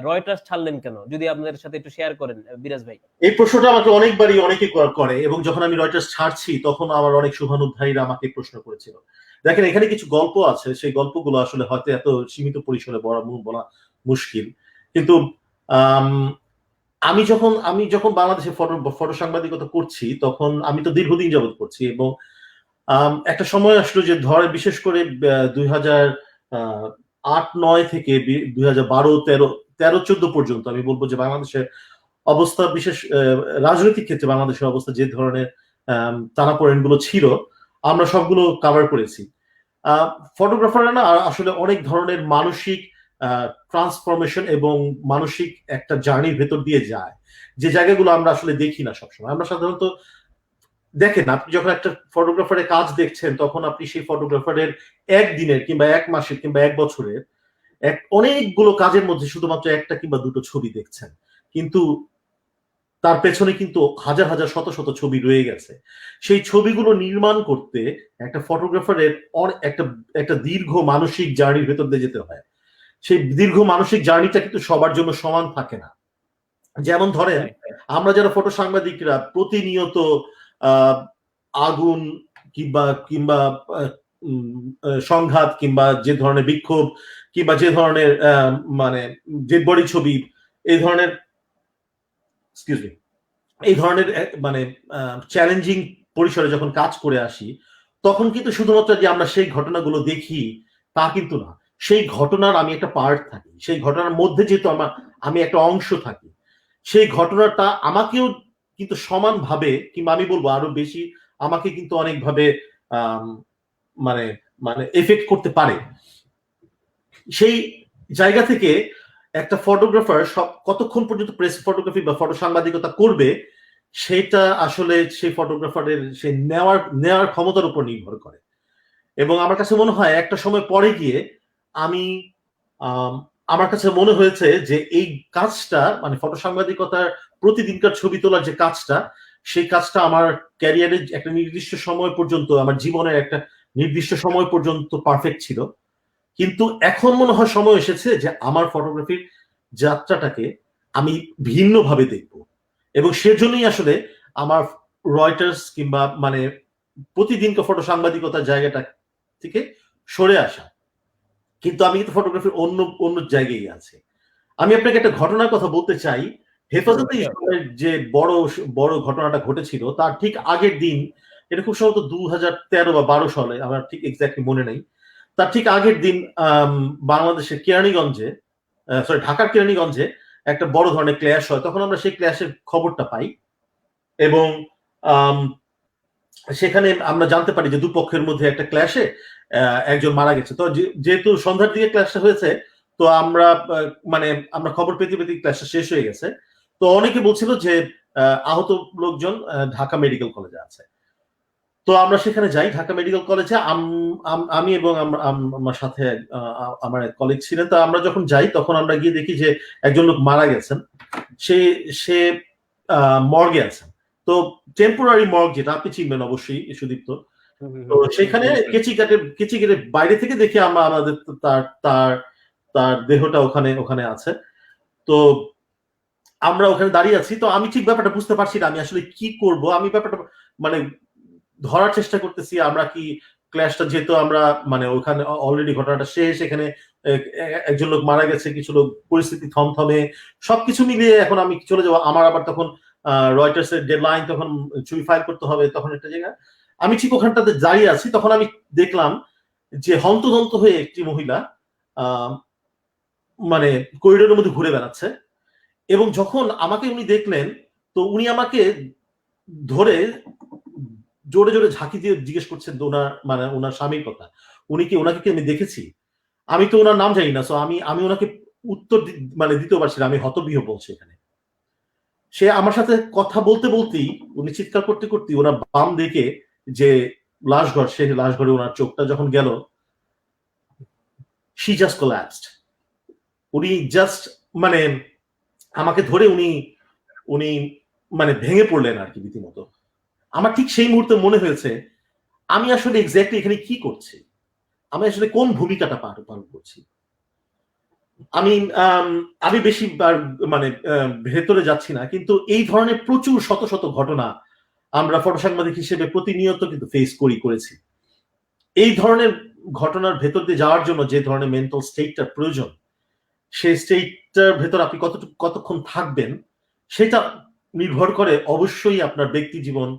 রয়টার্স ছাড়লেন কেন, যদি আপনাদের সাথে একটু শেয়ার করেন বিরাজ ভাই। এই প্রশ্নটা আমাকে অনেকবারই অনেকে করে, এবং যখন আমি রয়টার্স ছাড়ছি তখন আমার অনেক শুভানুধ্যায়ীরা আমাকে প্রশ্ন করেছিল। দেখেন, এখানে কিছু গল্প আছে, সেই গল্পগুলো আসলে হয়তো এত সীমিত পরিসরে বলা মুশকিল, কিন্তু আমি যখন বাংলাদেশে ফটো সাংবাদিকতা করছি তখন আমি তো দীর্ঘদিন যাবত করছি, এবং একটা সময় আসলো যে ধরে বিশেষ করে 2008-9 থেকে 2012-13-14 পর্যন্ত আমি বলবো যে বাংলাদেশের অবস্থা, বিশেষ রাজনৈতিক ক্ষেত্রে বাংলাদেশের অবস্থা যে ধরনের টানাপোড়েন গুলো ছিল আমরা সবগুলো কভার করেছি। ফটোগ্রাফাররা না আসলে অনেক ধরনের মানসিক ট্রান্সফরমেশন এবং মানসিক একটা জার্নির ভেতর দিয়ে যায়, যে জায়গাগুলো আমরা আসলে দেখি না সবসময়। আমরা সাধারণত দেখেন, আপনি যখন একটা ফটোগ্রাফারের কাজ দেখছেন তখন আপনি সেই ফটোগ্রাফারের একদিনের কিংবা এক মাসের কিংবা এক বছরের অনেকগুলো কাজের মধ্যে শুধুমাত্র একটা কিংবা দুটো ছবি দেখছেন, কিন্তু তার পেছনে কিন্তু হাজার হাজার শত শত ছবি রয়ে গেছে। সেই ছবিগুলো নির্মাণ করতে একটা ফটোগ্রাফারের একটা দীর্ঘ মানসিক জার্নির ভেতর দিয়ে যেতে হয়। সেই দীর্ঘ মানসিক জার্নিটা কিন্তু সবার জন্য সমান থাকে না। যেমন ধরেন, আমরা যারা ফটো সাংবাদিকরা প্রতিনিয়ত আগুন কিংবা কিংবা সংঘাত কিংবা যে ধরনের বিক্ষোভ কিংবা যে ধরনের মানে ডেড বডি ছবি, এই ধরনের মানে চ্যালেঞ্জিং পরিসরে যখন কাজ করে আসি, তখন কিন্তু শুধুমাত্র যে আমরা সেই ঘটনাগুলো দেখি তা কিন্তু না, সেই ঘটনার আমি একটা পার্ট থাকি, সেই ঘটনার মধ্যে যেহেতু আমি একটা অংশ থাকি, সেই ঘটনাটা আমাকেও কিন্তু সমানভাবে কিংবা আমি বলবো আরো বেশি আমাকে কিন্তু অনেকভাবে মানে মানে এফেক্ট করতে পারে। সেই জায়গা থেকে একটা ফটোগ্রাফার কতক্ষণ পর্যন্ত প্রেস ফটোগ্রাফি বা ফটো সাংবাদিকতা করবে সেটা আসলে সেই ফটোগ্রাফারের সেই নেওয়ার ক্ষমতার উপর নির্ভর করে। এবং আমার কাছে মনে হয় একটা সময় পরে গিয়ে আমার কাছে মনে হয়েছে যে এই কাজটা, মানে ফটো সাংবাদিকতার প্রতিদিনকার ছবি তোলার যে কাজটা, সেই কাজটা আমার ক্যারিয়ারের একটা নির্দিষ্ট সময় পর্যন্ত, আমার জীবনের একটা নির্দিষ্ট সময় পর্যন্ত পারফেক্ট ছিল। কিন্তু এখন মনে হয় সময় এসেছে যে আমার ফটোগ্রাফির যাত্রাটাকে আমি ভিন্নভাবে দেখব, এবং সেজন্যই আসলে আমার রয়টার্স কিংবা মানে প্রতিদিনকার ফটো সাংবাদিকতার জায়গাটা থেকে সরে আসা। কিন্তু আমি কিন্তু ফটোগ্রাফির অন্য অন্য জায়গায় আছি। আমি আপনাকে একটা ঘটনার কথা বলতে চাই। হেফাজতে ইসলামের যে বড় ঘটনাটা ঘটেছিল তার ঠিক আগের দিন, এটা খুব সম্ভবত 2013 বা 12 সালে, আমার ঠিক এক্স্যাক্টলি মনে নেই, তার ঠিক আগের দিন বাংলাদেশের কেরানীগঞ্জে, ঢাকার কেরানীগঞ্জে একটা বড় ধরনের ক্ল্যাশ হয়। তখন আমরা সেই ক্ল্যাশের খবরটা পাই, এবং সেখানে আমরা জানতে পারি যে দুপক্ষের মধ্যে একটা ক্ল্যাশে একজন মারা গেছে। তো যেহেতু সন্ধ্যার দিকে ক্ল্যাশটা হয়েছে, তো আমরা খবর পেতে পেতে ক্ল্যাশটা শেষ হয়ে গেছে। তো অনেকে বলছিল যে আহত লোকজন ঢাকা মেডিকেল কলেজে আছে। তো আমরা সেখানে যাই, ঢাকা মেডিকেল কলেজে। আমি এবং আমার সাথে আমার এক কলিগ ছিলেন। তো আমরা যখন যাই তখন আমরা গিয়ে দেখি যে একজন লোক মারা গেছেন, সে সে মর্গে আছেন। তো টেম্পোরারি মর্গ, যেটা আপনি চিনবেন অবশ্যই সুদীপ্ত। তো সেখানে কেচি কেটে বাইরে থেকে দেখি আমরা আমাদের তার তার তার দেহটা ওখানে আছে। তো আমরা ওখানে দাঁড়িয়ে আছি। তো আমি ঠিক ব্যাপারটা বুঝতে পারছি না আমি আসলে কি করব। আমি ব্যাপারটা মানে ধরার চেষ্টা করতেছি আমরা কি ক্ল্যাশটা, যেহেতু আমরা মানে ওখানে অলরেডি ঘটনাটা শেষ, এখানে একজন লোক মারা গেছে, কিছু লোক পরিস্থিতি থমথমে, সবকিছু মিলিয়ে এখন আমি চলে যাবো। আমার আবার তখন রয়টার্স এর ডেডলাইন, তখন ছবি ফাইল করতে হবে, তখন একটা জায়গা আমি ঠিক ওখানটাতে দাঁড়িয়ে আছি। তখন আমি দেখলাম যে হন্তদন্ত হয়ে একটি মহিলা মানে করিডোরের মধ্যে ঘুরে বেড়াচ্ছে। এবং যখন আমাকে উনি দেখলেন, তো উনি আমাকে ধরে জোরে জোরে ঝাঁকি দিয়ে জিজ্ঞেস করছেন ওনার স্বামীর কথা, ওনাকে কি আমি দেখেছি। আমি তো ওনার নাম জানি না, সো আমি ওনাকে উত্তর দিতেও পারছি না, আমি হতবিহ্বল বলছি এখানে। সে আমার সাথে কথা বলতে বলতেই উনি চিৎকার করতে করতে ওনার বাম দিকে যে লাশঘর, সেই লাশঘরে ওনার চোখটা যখন গেল, শি জাস্ট কোল্যাপসড। উনি জাস্ট মানে আমাকে ধরে উনি মানে ভেঙে পড়লেন আর কি রীতিমতো। আমার ঠিক সেই মুহূর্তে মনে হয়েছে আমি আসলে এক্স্যাক্টলি এখানে কি করছি, আমি আসলে কোন ভূমিকাটা পালন করছি। আমি বেশি মানে ভেতরে যাচ্ছি না, কিন্তু এই ধরনের প্রচুর শত শত ঘটনা আমরা ফটো সাংবাদিক হিসেবে প্রতিনিয়ত কিন্তু ফেস করেছি। এই ধরনের ঘটনার ভেতর দিয়ে যাওয়ার জন্য যে ধরনের মেন্টাল স্টেটটার প্রয়োজন, সেই স্টেটটার ভেতর আপনি কতক্ষণ থাকবেন সেটা নির্ভর করে অবশ্যই আপনার ব্যক্তি জীবন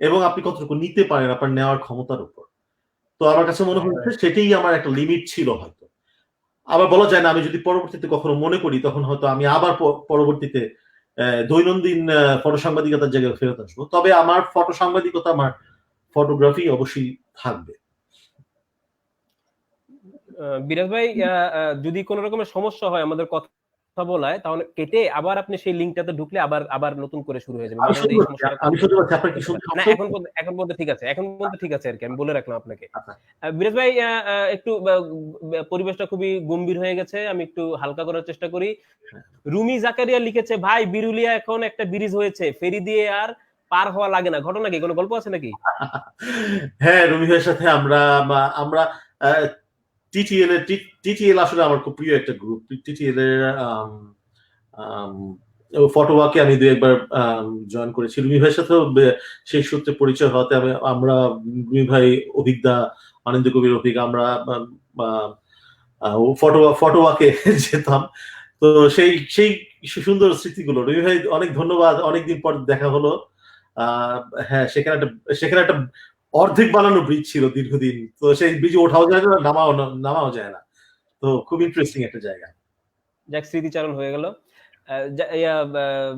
এবং আপনি কতটুকু নিতে পারেন আপনার নেওয়ার ক্ষমতার উপর। তো আমার কাছে মনে হচ্ছে সেটাই আমার একটা লিমিট ছিল হয়তো। আবার বলা যায় না, আমি যদি পরবর্তীতে কখনো মনে করি তখন হয়তো আমি আবার পরবর্তীতে দৈনন্দিন ফটো সাংবাদিকতার জায়গায় ফেরত আসবো। তবে আমার ফটো সাংবাদিকতা, আমার ফটোগ্রাফি অবশ্যই থাকবে। বিরাজ ভাই, যদি কোনো রকমের সমস্যা হয় আমাদের কথা বলায়, তাহলে কেটে আবার আপনি সেই লিঙ্কটাতে ঢুকলে আবার নতুন করে শুরু হয়ে যাবে। এখন পর্যন্ত ঠিক আছে, আর কি আমি বলে রাখলাম আপনাকে। বিরাজ ভাই, একটু পরিবেশটা খুবই গম্ভীর হয়ে গেছে, আমি একটু হালকা করার চেষ্টা করি। রুমি জাকারিয়া লিখেছে, ভাই বিরুলিয়া এখন একটা ব্রিজ হয়েছে, ফেরি দিয়ে আর পার হওয়া লাগে না, ঘটনা কি, কোনো গল্প আছে নাকি? হ্যাঁ, রুমি ভাইয়ের সাথে আমরা টিটিএল আসলে আমার খুব প্রিয় একটা গ্রুপ। টিটিএল এর ফটোওয়াকে আমি দু একবার জয়েন করেছি। রুমি ভাইয়ের সাথেও সেই সূত্রে পরিচয় হওয়াতে আমরা রুমি ভাই, অভিজ্ঞতা, আনন্দ কবির অভিজ্ঞ, আমরা ফটোওয়াকে যেতাম। তো সেই সুন্দর স্মৃতিগুলো। রুমি ভাই অনেক ধন্যবাদ, অনেকদিন পর দেখা হলো। হ্যাঁ, সেখানে একটা অর্ধেক বানানো ব্রিজ ছিল দীর্ঘদিন, তো সেই ব্রিজ ওঠাও যায় না, নামাও যায় না। তো খুব ইন্টারেস্টিং একটা জায়গা। যাক, স্মৃতিচারণ হয়ে গেল।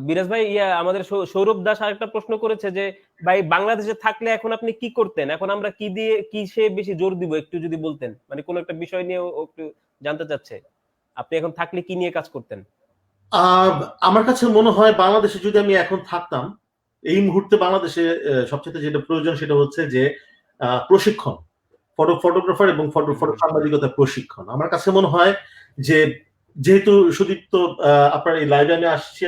বিরাজ ভাই, আমাদের সৌরভ দাস আরেকটা প্রশ্ন করেছে যে, ভাই বাংলাদেশে থাকলে এখন আপনি কি করতেন, এখন আমরা কিসে বেশি জোর দিব, একটু যদি বলতেন। মানে কোন একটা বিষয় নিয়ে একটু জানতে চাচ্ছে, আপনি এখন থাকলে কি নিয়ে কাজ করতেন? আমার কাছে মনে হয় বাংলাদেশে যদি আমি এখন থাকতাম, এই মুহূর্তে বাংলাদেশে সবচেয়ে যেটা প্রয়োজন সেটা হচ্ছে যে প্রশিক্ষণ, ফটোগ্রাফার এবং ফটো সাংবাদিকতা প্রশিক্ষণ। আমার কাছে মনে হয় যে যেহেতু সুদীপ্ত আপনার এই লাইভে আমি আসছি,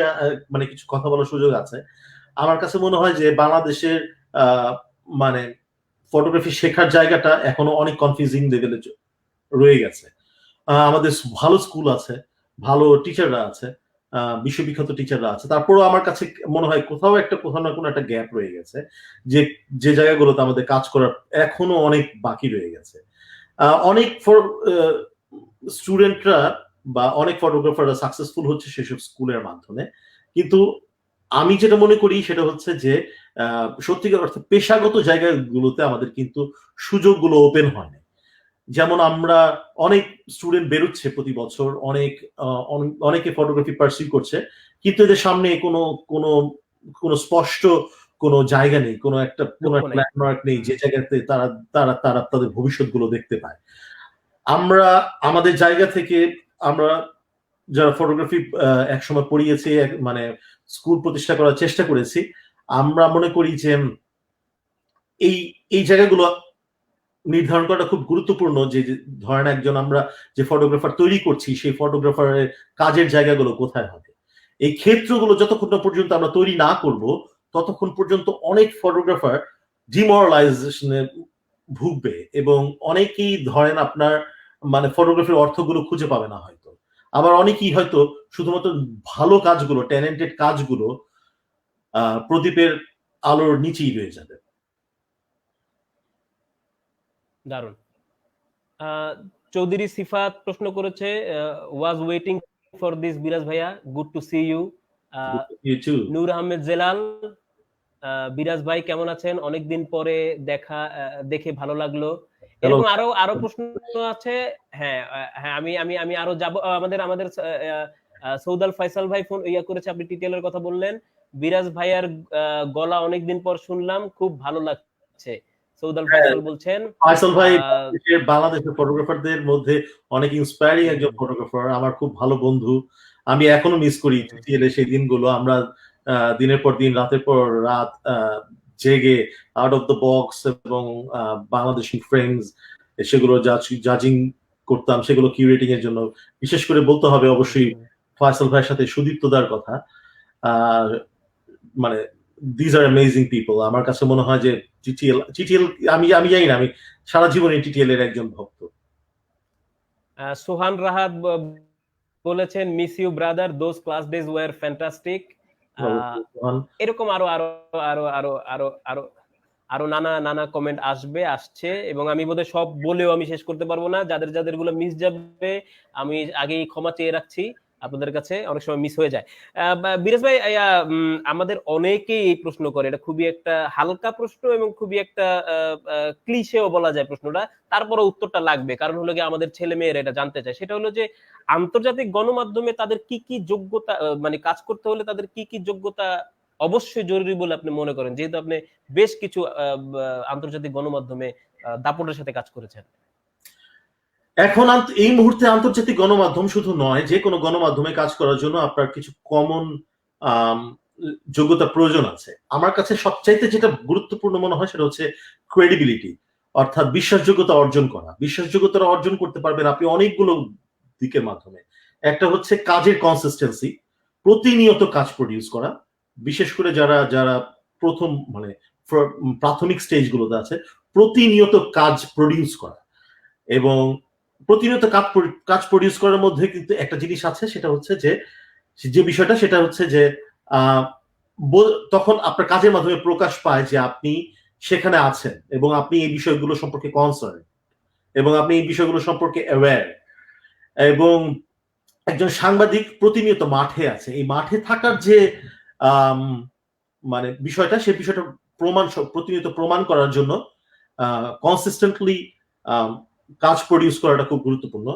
মানে কিছু কথা বলার সুযোগ আছে, আমার কাছে মনে হয় যে বাংলাদেশের মানে ফটোগ্রাফি শেখার জায়গাটা এখনো অনেক কনফিউজিং লেভেলে রয়ে গেছে। আমাদের ভালো স্কুল আছে, ভালো টিচাররা আছে, বিশ্ববিখ্যাত টিচাররা আছে, তারপরেও আমার কাছে মনে হয় কোথাও না কোনো একটা গ্যাপ রয়ে গেছে, যে জায়গাগুলোতে আমাদের কাজ করার এখনো অনেক বাকি রয়ে গেছে। অনেক স্টুডেন্টরা বা অনেক ফটোগ্রাফাররা সাকসেসফুল হচ্ছে সেসব স্কুলের মাধ্যমে, কিন্তু আমি যেটা মনে করি সেটা হচ্ছে যে সত্যিকার অর্থে পেশাগত জায়গাগুলোতে আমাদের কিন্তু সুযোগগুলো ওপেন হয় না। যেমন আমরা অনেক স্টুডেন্ট বেরোচ্ছে প্রতি বছর, অনেকে ফটোগ্রাফি পারসিউ করছে, কিন্তু এদের সামনে কোনো স্পষ্ট কোনো জায়গা নেই, কোনো একটা ল্যান্ডমার্ক নেই যে জায়গাতে তারা তাদের ভবিষ্যৎ গুলো দেখতে পায়। আমরা আমাদের জায়গা থেকে আমরা যারা ফটোগ্রাফি একসময় পড়িয়েছি, মানে স্কুল প্রতিষ্ঠা করার চেষ্টা করেছি, আমরা মনে করি যে এই এই জায়গাগুলো নির্ধারণ করাটা খুব গুরুত্বপূর্ণ, যে ধরেন একজন আমরা যে ফটোগ্রাফার তৈরি করছি সেই ফটোগ্রাফারের কাজের জায়গাগুলো কোথায় হবে। এই ক্ষেত্রগুলো যতক্ষণ না পর্যন্ত আমরা তৈরি না করব ততক্ষণ পর্যন্ত অনেক ফটোগ্রাফার ডিমোরালাইজেশনে ভুগবে, এবং অনেকেই ধরেন আপনার মানে ফটোগ্রাফির অর্থগুলো খুঁজে পাবে না হয়তো। আবার অনেকেই হয়তো শুধুমাত্র ভালো কাজগুলো, ট্যালেন্টেড কাজগুলো প্রদীপের আলোর নিচেই রয়ে যাবে। দারুণ। চৌধুরী সিফাত প্রশ্ন করেছে, ওয়াজ ওয়েটিং ফর দিস বিরাজ ভাইয়া, গুড টু সি ইউ। নূর আহমেদ জেলাল, বিরাজ ভাই কেমন আছেন, অনেকদিন পরে দেখে ভালো লাগলো। এরকম আরো প্রশ্ন আছে। হ্যাঁ হ্যাঁ, আমি আমি আমি আরো যাব। আমাদের সৌদাল ফয়সাল ভাই ফোন করেছে, আপনি টিটিএল এর কথা বললেন। বিরাজ ভাইয়ার গলা অনেকদিন পর শুনলাম, খুব ভালো লাগছে। সৌদাল ফয়সাল বলছেন। ফয়সাল ভাই বাংলাদেশের ফটোগ্রাফারদের মধ্যে অনেক ইন্সপায়ারিং একজন ফটোগ্রাফার, আমার খুব ভালো বন্ধু। আমি এখনো মিস করি টিটিএল এর সেই দিনগুলো। আমরা দিনের পর দিন, রাতের পর রাত জেগে আউট অফ দ্য বক্স এবং বাংলাদেশি ফ্রেমস সেগুলো জাজিং করতাম, সেগুলো কিউরেটিং এর জন্য। বিশেষ করে বলতে হবে অবশ্যই ফয়সাল ভাইয়ের সাথে সুদীপ্তদার কথা। মানে these are amazing people. আমার কাছে মনে হয় যে টিটিএল আমি জানি না, আমি সারা জীবন টিটিএল এর একজন ভক্ত। সোহান রাহাত বলেছেন, miss you brother, those class days were fantastic. এরকম আরো আরো আরো আরো আরো আরো আরো নানা কমেন্ট আসছে, এবং আমি বোধহয় সব বলেও আমি শেষ করতে পারবো না। যাদের গুলো মিস যাবে আমি আগেই ক্ষমা চেয়ে রাখছি আপনাদের কাছে, অনেক সময় মিস হয়ে যায়। বিরাজ ভাই, আমাদের অনেকেই এই প্রশ্ন করে, এটা খুবই একটা হালকা প্রশ্ন এবং খুবই একটা ক্লিশেও বলা যায় প্রশ্নটা, তারপরে উত্তরটা লাগবে, কারণ হলো কি আমাদের ছেলে মেয়েরা এটা জানতে চায়। সেটা হলো যে আন্তর্জাতিক গণমাধ্যমে তাদের কি কি যোগ্যতা, মানে কাজ করতে হলে তাদের কি কি যোগ্যতা অবশ্যই জরুরি বলে আপনি মনে করেন, যেহেতু আপনি বেশ কিছু আন্তর্জাতিক গণমাধ্যমে দাপটের সাথে কাজ করেছেন? এখন এই মুহূর্তে আন্তর্জাতিক গণমাধ্যম শুধু নয়, যে কোনো গণমাধ্যমে কাজ করার জন্য আপনার কিছু কমন যোগ্যতা প্রয়োজন আছে। আমার কাছে সবচাইতে যেটা গুরুত্বপূর্ণ মনে হয় সেটা হচ্ছে ক্রেডিবিলিটি, অর্থাৎ বিশ্বাসযোগ্যতা অর্জন করা। বিশ্বাসযোগ্যতা অর্জন করতে পারবেন আপনি অনেকগুলো দিকের মাধ্যমে। একটা হচ্ছে কাজের কনসিস্টেন্সি, প্রতিনিয়ত কাজ প্রডিউস করা, বিশেষ করে যারা প্রথম মানে প্রাথমিক স্টেজগুলোতে আছে, প্রতিনিয়ত কাজ প্রডিউস করা। এবং প্রতিনিয়ত কাজ প্রডিউস করার মধ্যে কিন্তু একটা জিনিস আছে, সেটা হচ্ছে যে বিষয়টা সেটা হচ্ছে যে তখন আপনার কাজের মাধ্যমে প্রকাশ পায় যে আপনি সেখানে আছেন এবং আপনি এই বিষয়গুলো সম্পর্কে কনসার্ন, এবং আপনি এই বিষয়গুলো সম্পর্কে অ্যাওয়্যার। এবং একজন সাংবাদিক প্রতিনিয়ত মাঠে আছে, এই মাঠে থাকার যে মানে বিষয়টা, সেই বিষয়টা প্রতিনিয়ত প্রমাণ করার জন্য কনসিস্টেন্টলি কাজ প্রডিউস করাটা খুব গুরুত্বপূর্ণ,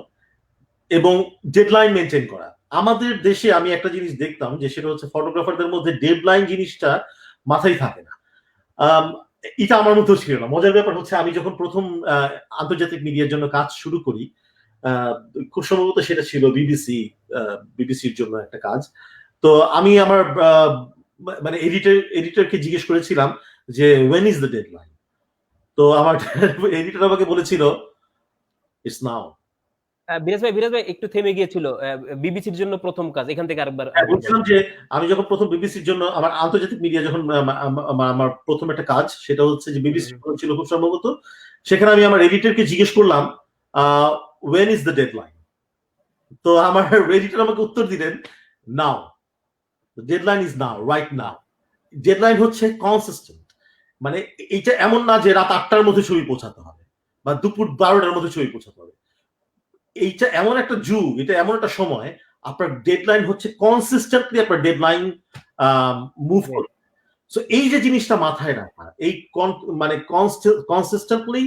এবং ডেডলাইন মেনটেন করা। আমাদের দেশে আমি একটা জিনিস দেখতাম, যে সেটা হচ্ছে ফটোগ্রাফারদের মধ্যে ডেডলাইন জিনিসটা মাথায় থাকে না। এটা আমার মধ্যেও ছিল না। মজার ব্যাপার হচ্ছে, আমি যখন প্রথম আন্তর্জাতিক মিডিয়ার জন্য কাজ শুরু করি, খুব সম্ভবত সেটা ছিল বিবিসির জন্য একটা কাজ। তো আমি আমার মানে এডিটরকে জিজ্ঞেস করেছিলাম যে when is the deadline, তো আমার এডিটর আমাকে বলেছিল ইটস নাও। বিরাজ ভাই একটু থেমে গিয়েছিল, বিবিসির জন্য প্রথম কাজ, এখান থেকে আরেকবার বলছিলাম যে আমি যখন প্রথম বিবিসির জন্য আমার আন্তর্জাতিক মিডিয়া যখন আমার প্রথম একটা কাজ, সেটা হচ্ছে যে বিবিসি ছিল খুব সম্ভবত, সেখানে আমি আমার এডিটরকে জিজ্ঞেস করলাম when is the deadline, তো আমার এডিটর আমাকে উত্তর দিলেন now, deadline is now, right now. Deadline হচ্ছে কনসিস্টেন্ট, মানে এটা এমন না যে রাত 8টার মধ্যে ছবি পৌঁছাতে হবে বা দুপুর 12টার মধ্যে ছবি পৌঁছাতে হবে। এইটা এমন একটা যুগ, এটা এমন একটা সময়, আপনার ডেডলাইন হচ্ছে কনসিস্টেন্টলি আপনার ডেডলাইন মুভ করবে। সো এই যে জিনিসটা মাথায় রাখা, এই মানে কনসিস্টেন্টলি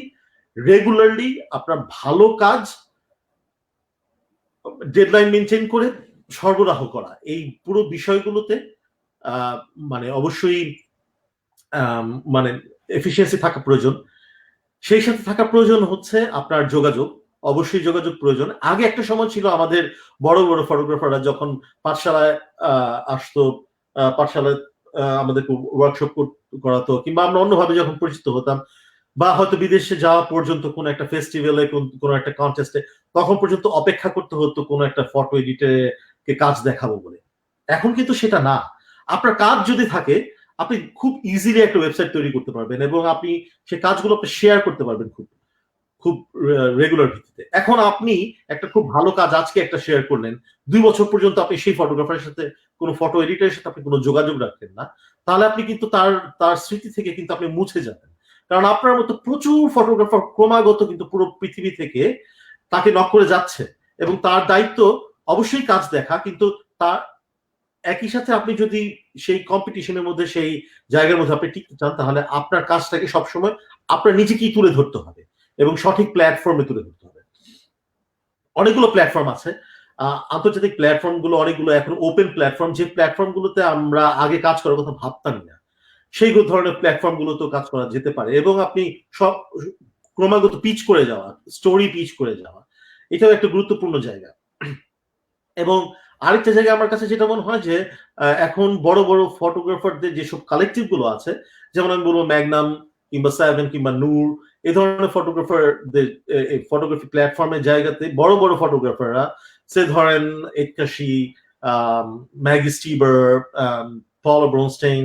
রেগুলারলি আপনার ভালো কাজ ডেডলাইন মেনটেন করে সরবরাহ করা, এই পুরো বিষয়গুলোতে মানে অবশ্যই মানে এফিসিয়েন্সি থাকা প্রয়োজন। সেই সাথে থাকা প্রয়োজন হচ্ছে আপনার যোগাযোগ, অবশ্যই যোগাযোগ প্রয়োজন। আগে একটা সময় ছিল আমাদের বড় বড় ফটোগ্রাফাররা যখন পাঠশালায় আসতো, পাঠশালায় আমাদেরকে ওয়ার্কশপ করাতো, কিংবা আমরা অন্যভাবে যখন পরিচিত হতাম, বা হয়তো বিদেশে যাওয়া পর্যন্ত কোনো একটা ফেস্টিভ্যালে, কোনো একটা কন্টেস্টে, তখন পর্যন্ত অপেক্ষা করতে হতো কোনো একটা ফটো এডিটরকে কাজ দেখাবো বলে। এখন কিন্তু সেটা না। আপনার কাজ যদি থাকে, আপনি খুব ইজিলি একটা ওয়েবসাইট তৈরি করতে পারবেন, এবং আপনি সেই কাজগুলো শেয়ার করতে পারবেন খুব খুব রেগুলার ভিত্তিতে। এখন আপনি একটা খুব ভালো কাজ আজকে একটা শেয়ার করলেন, 2 বছর পর্যন্ত আপনি সেই ফটোগ্রাফারের সাথে, কোনো ফটো এডিটরের সাথে আপনি কোনো যোগাযোগ রাখলেন না, তাহলে আপনি কিন্তু তার স্মৃতি থেকে কিন্তু আপনি মুছে যাবেন। কারণ আপনার মতো প্রচুর ফটোগ্রাফার ক্রমাগত কিন্তু পুরো পৃথিবী থেকে তাকে নক করে যাচ্ছে, এবং তার দায়িত্ব অবশ্যই কাজ দেখা, কিন্তু তার একই সাথে আপনি যদি সেই কম্পিটিশনের মধ্যে, সেই জায়গার মধ্যে আপনি টিকতে চান, তাহলে আপনার কাজটাকে সবসময় আপনার নিজেকেই তুলে ধরতে হবে এবং সঠিক প্ল্যাটফর্মে তুলে ধরতে হবে। অনেকগুলো প্ল্যাটফর্ম আছে, আন্তর্জাতিক প্ল্যাটফর্ম গুলো অনেকগুলো এখন ওপেন প্ল্যাটফর্ম, যে প্ল্যাটফর্ম গুলোতে আমরা আগে কাজ করার কথা ভাবতামই না, সেই ধরনের প্ল্যাটফর্ম গুলোতেও কাজ করা যেতে পারে। এবং আপনি সব ক্রমাগত পিচ করে যাওয়া, স্টোরি পিচ করে যাওয়া, এটাও একটা গুরুত্বপূর্ণ জায়গা। এবং আরেকটা জায়গা আমার কাছে যেটা মনে হয় যে এখন বড় বড় ফটোগ্রাফারদের যেসব কালেকটিভ গুলো আছে, যেমন আমি বলবো ম্যাগনাম কিংবা সেভেন কিংবা নূর, এই ধরনের ফটোগ্রাফারদের ফটোগ্রাফি প্ল্যাটফর্মের জায়গাতে বড় বড় ফটোগ্রাফাররা, সে ধরেন একাশি, ম্যাগি স্টিবার, পল ব্রনস্টেইন,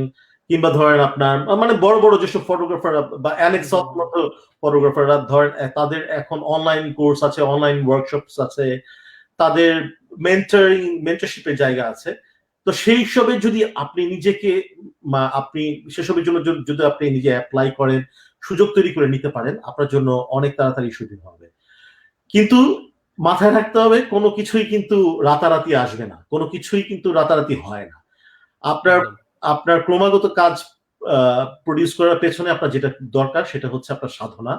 কিংবা ধরেন আপনার মানে বড় বড় যেসব ফটোগ্রাফাররা বা অ্যালেক্স মতো ফটোগ্রাফাররা, ধরেন তাদের এখন অনলাইন কোর্স আছে, অনলাইন ওয়ার্কশপস আছে, তাদের মেন্টরশিপের জায়গা আছে। তো সেই সবে যদি আপনি নিজেকে, আপনি সেসবের জন্য যদি আপনি নিজে অ্যাপ্লাই করেন, সুযোগ তৈরি করে নিতে পারেন, আপনার জন্য অনেক তাড়াতাড়ি সুবিধা হবে। কিন্তু মাথায় রাখতে হবে, কোনো কিছুই কিন্তু রাতারাতি আসবে না, কোনো কিছুই কিন্তু রাতারাতি হয় না। আপনার ক্রমাগত কাজ প্রডিউস করার পেছনে আপনার যেটা দরকার, সেটা হচ্ছে আপনার সাধনা,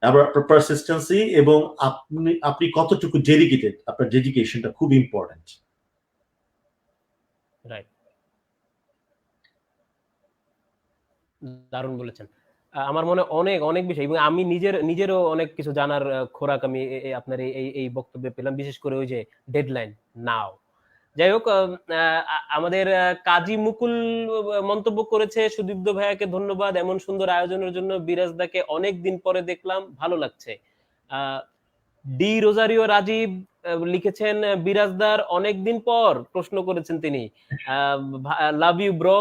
আবার আপনার পারসিস্টেন্সি, এবং আপনি কতটুকু ডেডিকেটেড, আপনার ডেডিকেশনটা খুব ইম্পর্টেন্ট। রাইট, দারুণ বলেছেন। আমার মনে অনেক অনেক বিষয়, এবং আমি নিজেরও অনেক কিছু জানার খোরাক আমি আপনার এই বক্তব্যে পেলাম, বিশেষ করে ওই যে ডেডলাইন নাও। যাই হোক, আমাদের কাজী মুকুল মন্তব্য করেছে, সুদীপ্ত ভাইয়াকে ধন্যবাদ এমন সুন্দর আয়োজনের জন্য, বিরাজদাকে অনেক দিন পরে দেখলাম, ভালো লাগছে। ডি রোজারিও রাজীব লিখেছেন, বিরাজদার অনেক দিন পর, প্রশ্ন করেছেন তিনি। Love you bro.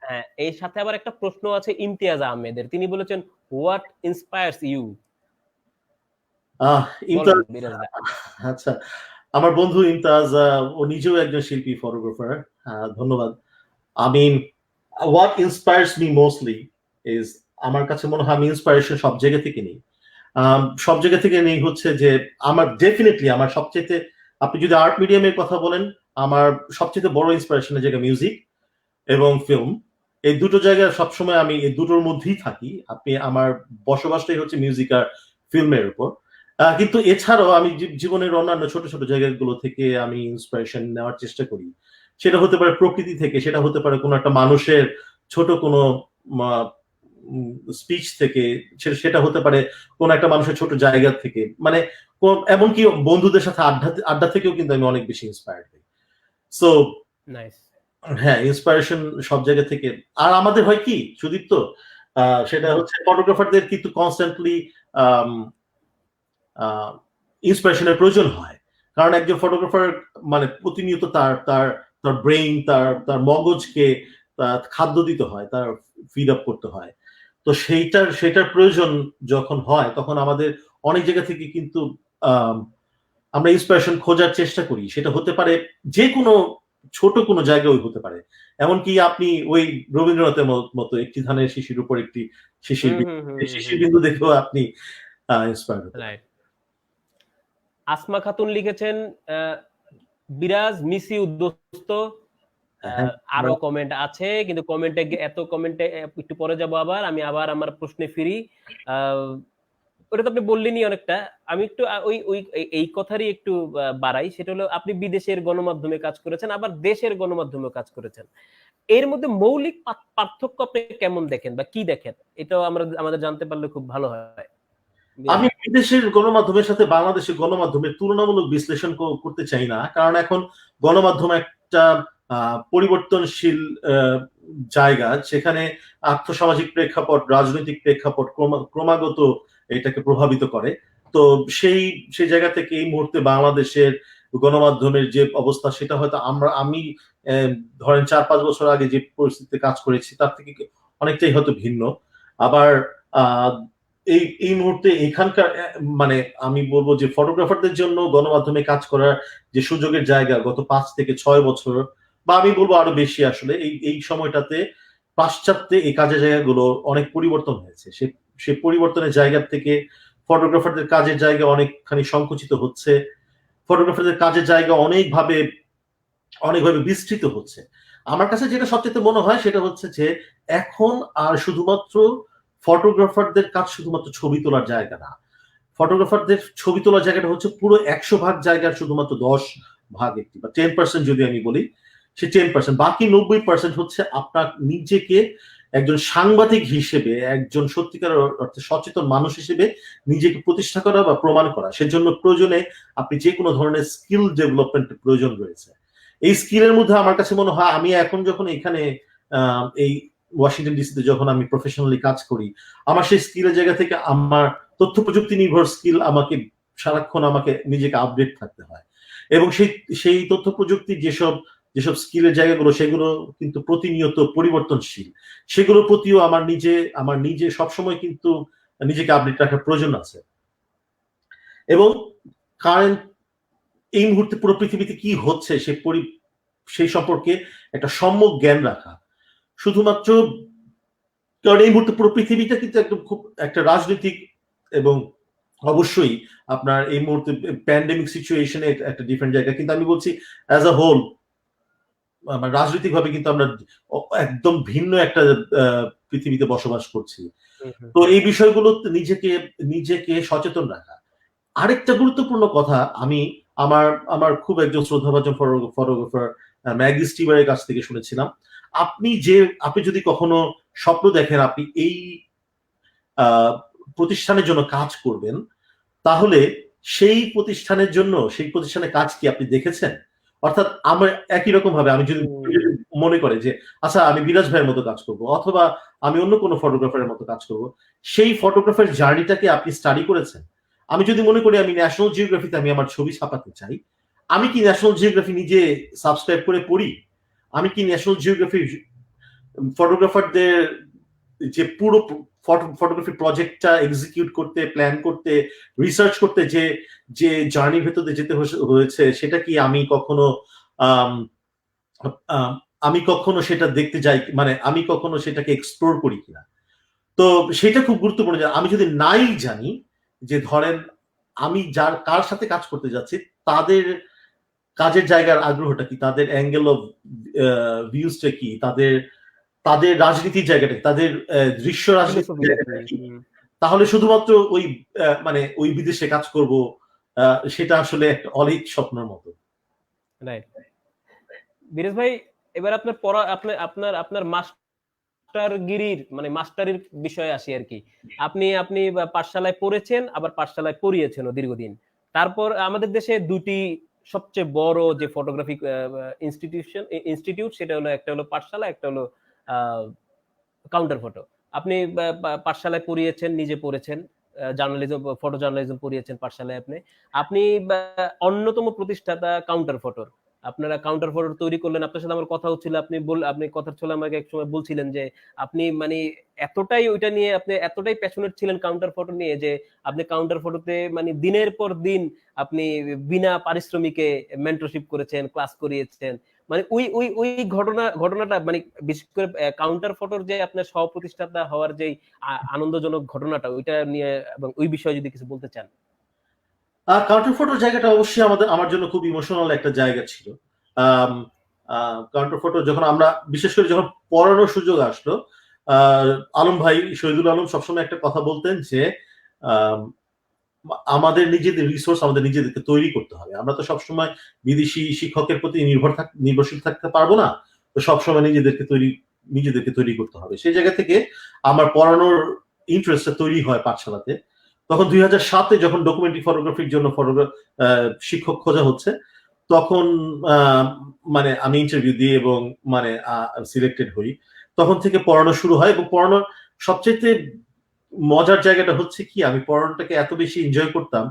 হ্যাঁ, এর সাথে আবার একটা প্রশ্ন আছে ইমতিয়াজ আহমেদের, তিনি বলেছেন হোয়াট ইন্সপায়ার্স ইউ। আচ্ছা, আমার বন্ধু ইমতাজ, ও নিজেও একজন শিল্পী, ফটোগ্রাফার। ধন্যবাদ। আমি what inspires me mostly is, আমার কাছে মনে হয় আমি ইন্সপায়ারেশন সব জায়গা থেকে নিই। সব জায়গা থেকে নেই হচ্ছে যে আমার ডেফিনেটলি আমার সবচেয়ে, আপনি যদি আর্ট মিডিয়ামের কথা বলেন, আমার সবচেয়ে বড় ইন্সপিরেশনের জায়গা মিউজিক এবং ফিল্ম। এই দুটো জায়গায় সবসময় আমি এই দুটোর মধ্যেই থাকি। আমার বসবাসটাই হচ্ছে মিউজিক আর ফিল্মের উপর। কিন্তু এছাড়াও আমি জীবনের অন্যান্য ছোট ছোট জায়গাগুলো থেকে আমি ইন্সপিরেশন নেওয়ার চেষ্টা করি। সেটা হতে পারে প্রকৃতি থেকে, সেটা হতে পারে কোনো একটা মানুষের ছোট কোনো স্পিচ থেকে, সেটা হতে পারে কোন একটা মানুষের ছোট জায়গা থেকে, মানে এমনকি বন্ধুদের সাথে আড্ডা থেকেও কিন্তু আমি অনেক বেশি ইন্সপায়ার্ড হই। সো হ্যাঁ, ইন্সপিরেশন সব জায়গা থেকে। আর আমাদের হয় কি সুদীপ্ত, সেটা হচ্ছে ফটোগ্রাফারদের কিন্তু কনস্ট্যান্টলি ইন্সপিরেশনের প্রয়োজন হয়, কারণ একজন ফটোগ্রাফার মানে প্রতিনিয়ত তার ব্রেইন, তার মগজকে খাদ্য দিতে হয়, তার ফিড আপ করতে হয়। তো সেইটার প্রয়োজন যখন হয়, তখন আমাদের অনেক জায়গা থেকে কিন্তু আমরা ইন্সপিরেশন খোঁজার চেষ্টা করি। সেটা হতে পারে যে কোনো ছোট কোনো জায়গায় হতে পারে, এমনকি আপনি ওই রবীন্দ্রনাথের মতো একটি ধানের শিশির উপর একটি শিশির বিন্দু দেখেও আপনি ইন্সপায়ার্ড হতে পারেন। আসমা খাতুন লিখেছেন, বিরাজ মিস ইউ দোস্ত। আরো কমেন্ট আছে, কিন্তু এত কমেন্টে একটু পরে যাব। আমি আবার আমার প্রশ্নে ফিরি। ওটা তো আপনি বললেনই অনেকটা, আমি একটু ওই এই কথারই একটু বাড়াই। সেটা হলো, আপনি বিদেশের গণমাধ্যমে কাজ করেছেন, আবার দেশের গণমাধ্যমে কাজ করেছেন। এর মধ্যে মৌলিক পার্থক্য আপনি কেমন দেখেন বা কি দেখেন, এটাও আমাদের জানতে পারলে খুব ভালো হয়। আমি বিদেশের গণমাধ্যমের সাথে বাংলাদেশের গণমাধ্যমের তুলনামূলক বিশ্লেষণ করতে চাই না, কারণ এখন গণমাধ্যম একটা পরিবর্তনশীল জায়গা, সেখানে আর্থসামাজিক প্রেক্ষাপট, রাজনৈতিক প্রেক্ষাপট ক্রমাগত এটাকে প্রভাবিত করে। তো সেই সেই জায়গা থেকে এই মুহূর্তে বাংলাদেশের গণমাধ্যমের যে অবস্থা, সেটা হয়তো আমি ধরেন 4-5 বছর আগে যে পরিস্থিতিতে কাজ করেছি তার থেকে অনেকটাই হয়তো ভিন্ন। আবার এই এই মুহূর্তে এখানকার মানে আমি বলবো যে ফটোগ্রাফারদের জন্য গণমাধ্যমে কাজ করার যে সুযোগের জায়গা গত 5 থেকে 6 বছর, বা আমি বলবো আরো বেশি, আসলে এই সময়টাতে পাশ্চাত্যে এই কাজের জায়গাগুলো অনেক পরিবর্তন হয়েছে। সে পরিবর্তনের জায়গা থেকে ফটোগ্রাফারদের কাজের জায়গা অনেকখানি সংকুচিত হচ্ছে, ফটোগ্রাফারদের কাজের জায়গা অনেকভাবে বিস্তৃত হচ্ছে। আমার কাছে যেটা সবচেয়ে মনে হয় সেটা হচ্ছে যে এখন আর শুধুমাত্র ফটোগ্রাফারদের কাজ শুধুমাত্র ছবি তোলার জায়গা না, ফটোগ্রাফারদের ছবি তোলার জায়গাটা হচ্ছে পুরো 100 ভাগ জায়গার শুধুমাত্র 10 ভাগ একটি বা 10% যদি আমি বলি, সে 10%, বাকি 90% হচ্ছে আপনার নিজেকে একজন সাংবাদিক হিসেবে, একজন সত্যিকার অর্থে সচেতন মানুষ হিসেবে নিজেকে প্রতিষ্ঠা করা বা প্রমাণ করা। সেজন্য প্রয়োজনে আপনি যে কোনো ধরনের স্কিল ডেভেলপমেন্টের প্রয়োজন রয়েছে। এই স্কিলের মধ্যে আমার কাছে মনে হয় আমি এখন যখন এখানে এই ওয়াশিংটন ডিসিতে যখন আমি প্রফেশনালি কাজ করি, আমার সেই স্কিলের জায়গা থেকে আমার তথ্য প্রযুক্তি নির্ভর স্কিল আমাকে সারাক্ষণ আমাকে নিজেকে আপডেট থাকতে হয়, এবং সেই তথ্য প্রযুক্তির যেসব স্কিলের জায়গাগুলো সেগুলো কিন্তু প্রতিনিয়ত পরিবর্তনশীল, সেগুলোর প্রতিও আমার নিজে সবসময় কিন্তু নিজেকে আপডেট রাখার প্রয়োজন আছে। এবং কারেন্ট এই মুহূর্তে পুরো পৃথিবীতে কি হচ্ছে সেই সম্পর্কে একটা সম্যক জ্ঞান রাখা, শুধুমাত্র কারণ এই মুহূর্তে পুরো পৃথিবীটা কিন্তু একদম খুব একটা রাজনৈতিক, এবং অবশ্যই আপনার এই মুহূর্তে প্যান্ডেমিক সিচুয়েশনে একটা ডিফারেন্ট জায়গা, কিন্তু আমি বলছি অ্যাজ আ হোল রাজনৈতিক ভাবে কিন্তু আমরা একদম ভিন্ন একটা পৃথিবীতে বসবাস করছি। তো এই বিষয়গুলো নিজেকে সচেতন রাখা। আরেকটা গুরুত্বপূর্ণ কথা আমি আমার খুব একজন শ্রদ্ধাভাজন ফটোগ্রাফার ম্যাগি স্টিভারের কাছ থেকে শুনেছিলাম। আপনি যদি কখনো স্বপ্ন দেখেন আপনি এই প্রতিষ্ঠানের জন্য কাজ করবেন, তাহলে সেই প্রতিষ্ঠানের কাজ কি আপনি দেখেছেন? অর্থাৎ আমার একই রকম ভাবে আমি যদি মনে করে যে আচ্ছা আমি বিরাজ ভাইয়ের মতো কাজ করব, অথবা আমি অন্য কোনো ফটোগ্রাফারের মতো কাজ করব, সেই ফটোগ্রাফার জার্নিটাকে আপনি স্টাডি করেছেন? আমি যদি মনে করি আমি ন্যাশনাল জিওগ্রাফিতে আমি আমার ছবি ছাপাতে চাই, আমি কি ন্যাশনাল জিওগ্রাফি নিজে সাবস্ক্রাইব করে পড়ি? আমি কি ন্যাশনাল জিওগ্রাফি ফটোগ্রাফারদের যে পুরো ফটোগ্রাফি প্রজেক্টটা এক্সিকিউট করতে, প্ল্যান করতে, রিসার্চ করতে যে জার্নির ভেতরে যেতে হয়েছে, সেটা কি আমি কখনো সেটা দেখতে যাই, মানে আমি কখনো সেটাকে এক্সপ্লোর করি কিনা? তো সেটা খুব গুরুত্বপূর্ণ। আমি যদি নাই জানি যে ধরেন আমি কার সাথে কাজ করতে যাচ্ছি, তাদের কাজের জায়গার আগ্রহটা কি, তাদের অ্যাঙ্গেল অফ ভিউজটা কি, তাদের রাজনীতির জায়গাটা কি, তাদের দৃশ্য রাজনীতির জায়গাটা কি, তাহলে শুধুমাত্র ওই বিদেশে কাজ করব, সেটা আসলে একটা অলিক স্বপ্নের মতো। রাইট। বিরাজ ভাই, এবার আপনার পড়া আপনার মাস্টারগিরির মানে মাস্টারির বিষয়ে আসি আর কি। আপনি পাঠশালায় পড়েছেন, আবার পাঠশালায় পড়িয়েছেনও দীর্ঘদিন। তারপর আমাদের দেশে দুটি সবচেয়ে বড় যে ফটোগ্রাফি ইনস্টিটিউট, সেটা হলো একটা হলো পাঠশালা, একটা হলো কাউন্টার ফটো। আপনি পাঠশালায় পড়িয়েছেন, নিজে পড়েছেন, জার্নালিজম, ফটো জার্নালিজম পড়িয়েছেন পাঠশালায়। আপনি অন্যতম প্রতিষ্ঠাতা কাউন্টার ফটোর। আপনারা কাউন্টার ফটো তৈরি করলেন। আপনার সাথে আমার কথা হচ্ছিল, আপনি কথা ছিল আমাকে এক সময় বলছিলেন যে আপনি মানে এতটাই ওইটা নিয়ে আপনি এতটাই প্যাশনেট ছিলেন কাউন্টার ফটো নিয়ে, যে আপনি কাউন্টার ফটোতে মানে দিনের পর দিন আপনি বিনা পারিশ্রমিকে মেন্টরশিপ করেছেন, ক্লাস করিয়েছেন। মানে ওই ঘটনাটা মানে বিশেষ করে কাউন্টার ফটোর যে আপনার সহ-প্রতিষ্ঠাতা হওয়ার যে আনন্দজনক ঘটনাটা, ওইটা নিয়ে এবং ওই বিষয়ে যদি কিছু বলতে চান। কাউন্টার ফটোর জায়গাটা অবশ্যই আমার জন্য খুব ইমোশনাল একটা জায়গা ছিল। কাউন্টার ফটো যখন আমরা বিশেষ করে যখন পড়ানোর সুযোগ আসলো, আলম ভাই, শহীদুল আলম সবসময় একটা কথা বলতেন যে আমাদের নিজেদের রিসোর্স আমাদের নিজেদেরকে তৈরি করতে হবে। আমরা তো সবসময় বিদেশি শিক্ষকের প্রতি নির্ভরশীল থাকতে পারবো না, তো সবসময় নিজেদেরকে তৈরি করতে হবে। সেই জায়গা থেকে আমার পড়ানোর ইন্টারেস্টটা তৈরি হয় পাঠশালাতে। তখন 2007-এ যখন ডকুমেন্টারি ফটোগ্রাফির জন্য শিক্ষক খোঁজা হচ্ছে, তখন মানে আমি ইন্টারভিউ দিই এবং মানে সিলেক্টেড হই। তখন থেকে পড়ানো শুরু হয়, এবং পড়ানোর সবচেয়ে মজার জায়গাটা হচ্ছে কি, আমি পড়ানোটাকে এত বেশি এনজয় করতাম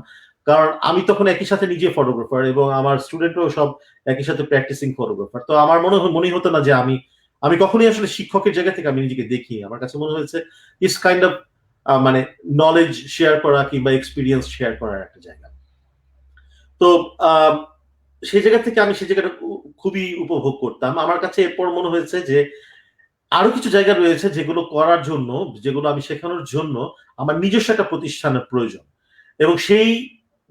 কারণ আমি তখন একই সাথে নিজে ফটোগ্রাফার এবং আমার স্টুডেন্টরাও সব একই সাথে প্র্যাকটিসিং ফটোগ্রাফার। তো আমার মনে হতো না যে আমি কখনোই আসলে শিক্ষকের জায়গা থেকে আমি নিজেকে দেখি। আমার কাছে মনে হয়েছে ইটস কাইন্ড অফ মানে নলেজ শেয়ার করা কিংবা এক্সপিরিয়েন্স শেয়ার করার একটা জায়গা। তো সেই জায়গা থেকে আমি সেই জায়গাটা খুবই উপভোগ করতাম। আমার কাছে এরপর মনে হয়েছে যে আরো কিছু জায়গা রয়েছে যেগুলো করার জন্য, যেগুলো আমি শেখানোর জন্য আমার নিজস্ব একটা প্রতিষ্ঠানের প্রয়োজন, এবং সেই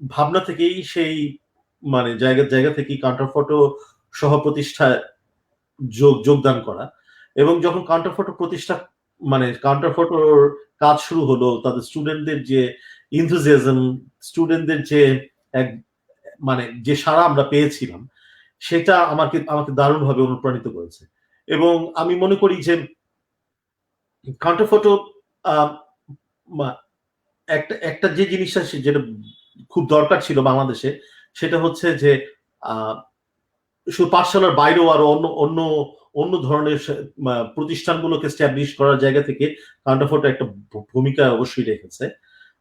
ভাবনা থেকেই সেই মানে জায়গা থেকেই কাউন্টার ফটো সহ প্রতিষ্ঠায় যোগদান করা। এবং যখন কাউন্টার ফটো প্রতিষ্ঠা মানে কাউন্টার ফটোর কাজ শুরু হলো, তাদের স্টুডেন্টদের যে ইনথুজিয়াজম, স্টুডেন্টদের যে এক মানে যে সাড়া আমরা পেয়েছিলাম, সেটা আমাকে দারুণভাবে অনুপ্রাণিত করেছে। এবং আমি মনে করি যে কাউন্টার ফটো একটা যে জিনিসটা যেটা খুব দরকার ছিল বাংলাদেশে, সেটা হচ্ছে যে শুধু পাঠশালার বাইরেও আরো অন্য অন্য অন্য ধরনের প্রতিষ্ঠানগুলোকে স্ট্যাবলিশ করার জায়গা থেকে কাউন্টার ফটো একটা ভূমিকা অবশ্যই রেখেছে।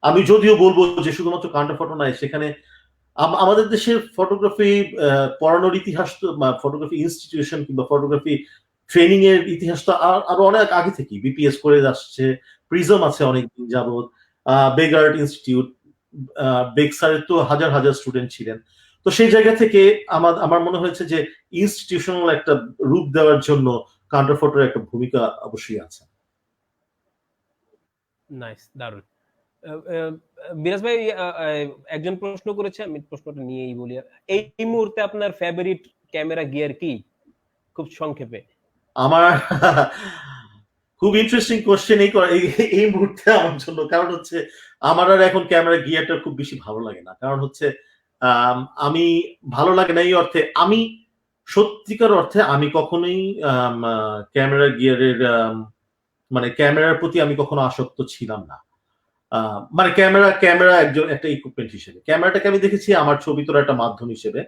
আমি যদিও বলবো যে শুধুমাত্র কাউন্টার ফটো নয়, সেখানে আমাদের দেশের ফটোগ্রাফি পড়ানোর ইতিহাস তো, ফটোগ্রাফি ইনস্টিটিউশন কিংবা ফটোগ্রাফি ট্রেনিং এর ইতিহাস তো আরো অনেক আগে থেকে বিপিএস করে আসছে, প্রিজম আছে অনেকদিন যাবৎ, বেগার্ট ইনস্টিটিউট, বেগসারের তো হাজার হাজার স্টুডেন্ট ছিলেন। তো সেই জায়গা থেকে আমার মনে হয়েছে যে ইনস্টিটিউশনাল একটা রূপ দেওয়ার জন্য কাউন্টার ফটোর একটা ভূমিকা অবশ্যই আছে। নাইস, দারুণ। বিরাজ ভাই একজন প্রশ্ন করেছে, আমি প্রশ্নটা নিয়েই বলি। এই মুহূর্তে আপনার ফেভারিট ক্যামেরা গিয়ার কি, খুব সংক্ষেপে? আমার খুব ইন্টারেস্টিং কোশ্চেন এই মুহূর্তে আমার জন্য, কারণ হচ্ছে আমার আর এখন ক্যামেরা গিয়ারটা খুব বেশি ভালো লাগে না। কারণ হচ্ছে আমি ভালো লাগে না এই অর্থে, আমি সত্যিকার অর্থে আমি কখনোই ক্যামেরা গিয়ারের মানে ক্যামেরার প্রতি আমি কখনো আসক্ত ছিলাম না। মানে ক্যামেরা একটা ইকুইপমেন্ট হিসেবে ক্যামেরাটাকে আমি দেখেছি আমার ছবি তোলার একটা মাধ্যম হিসেবে।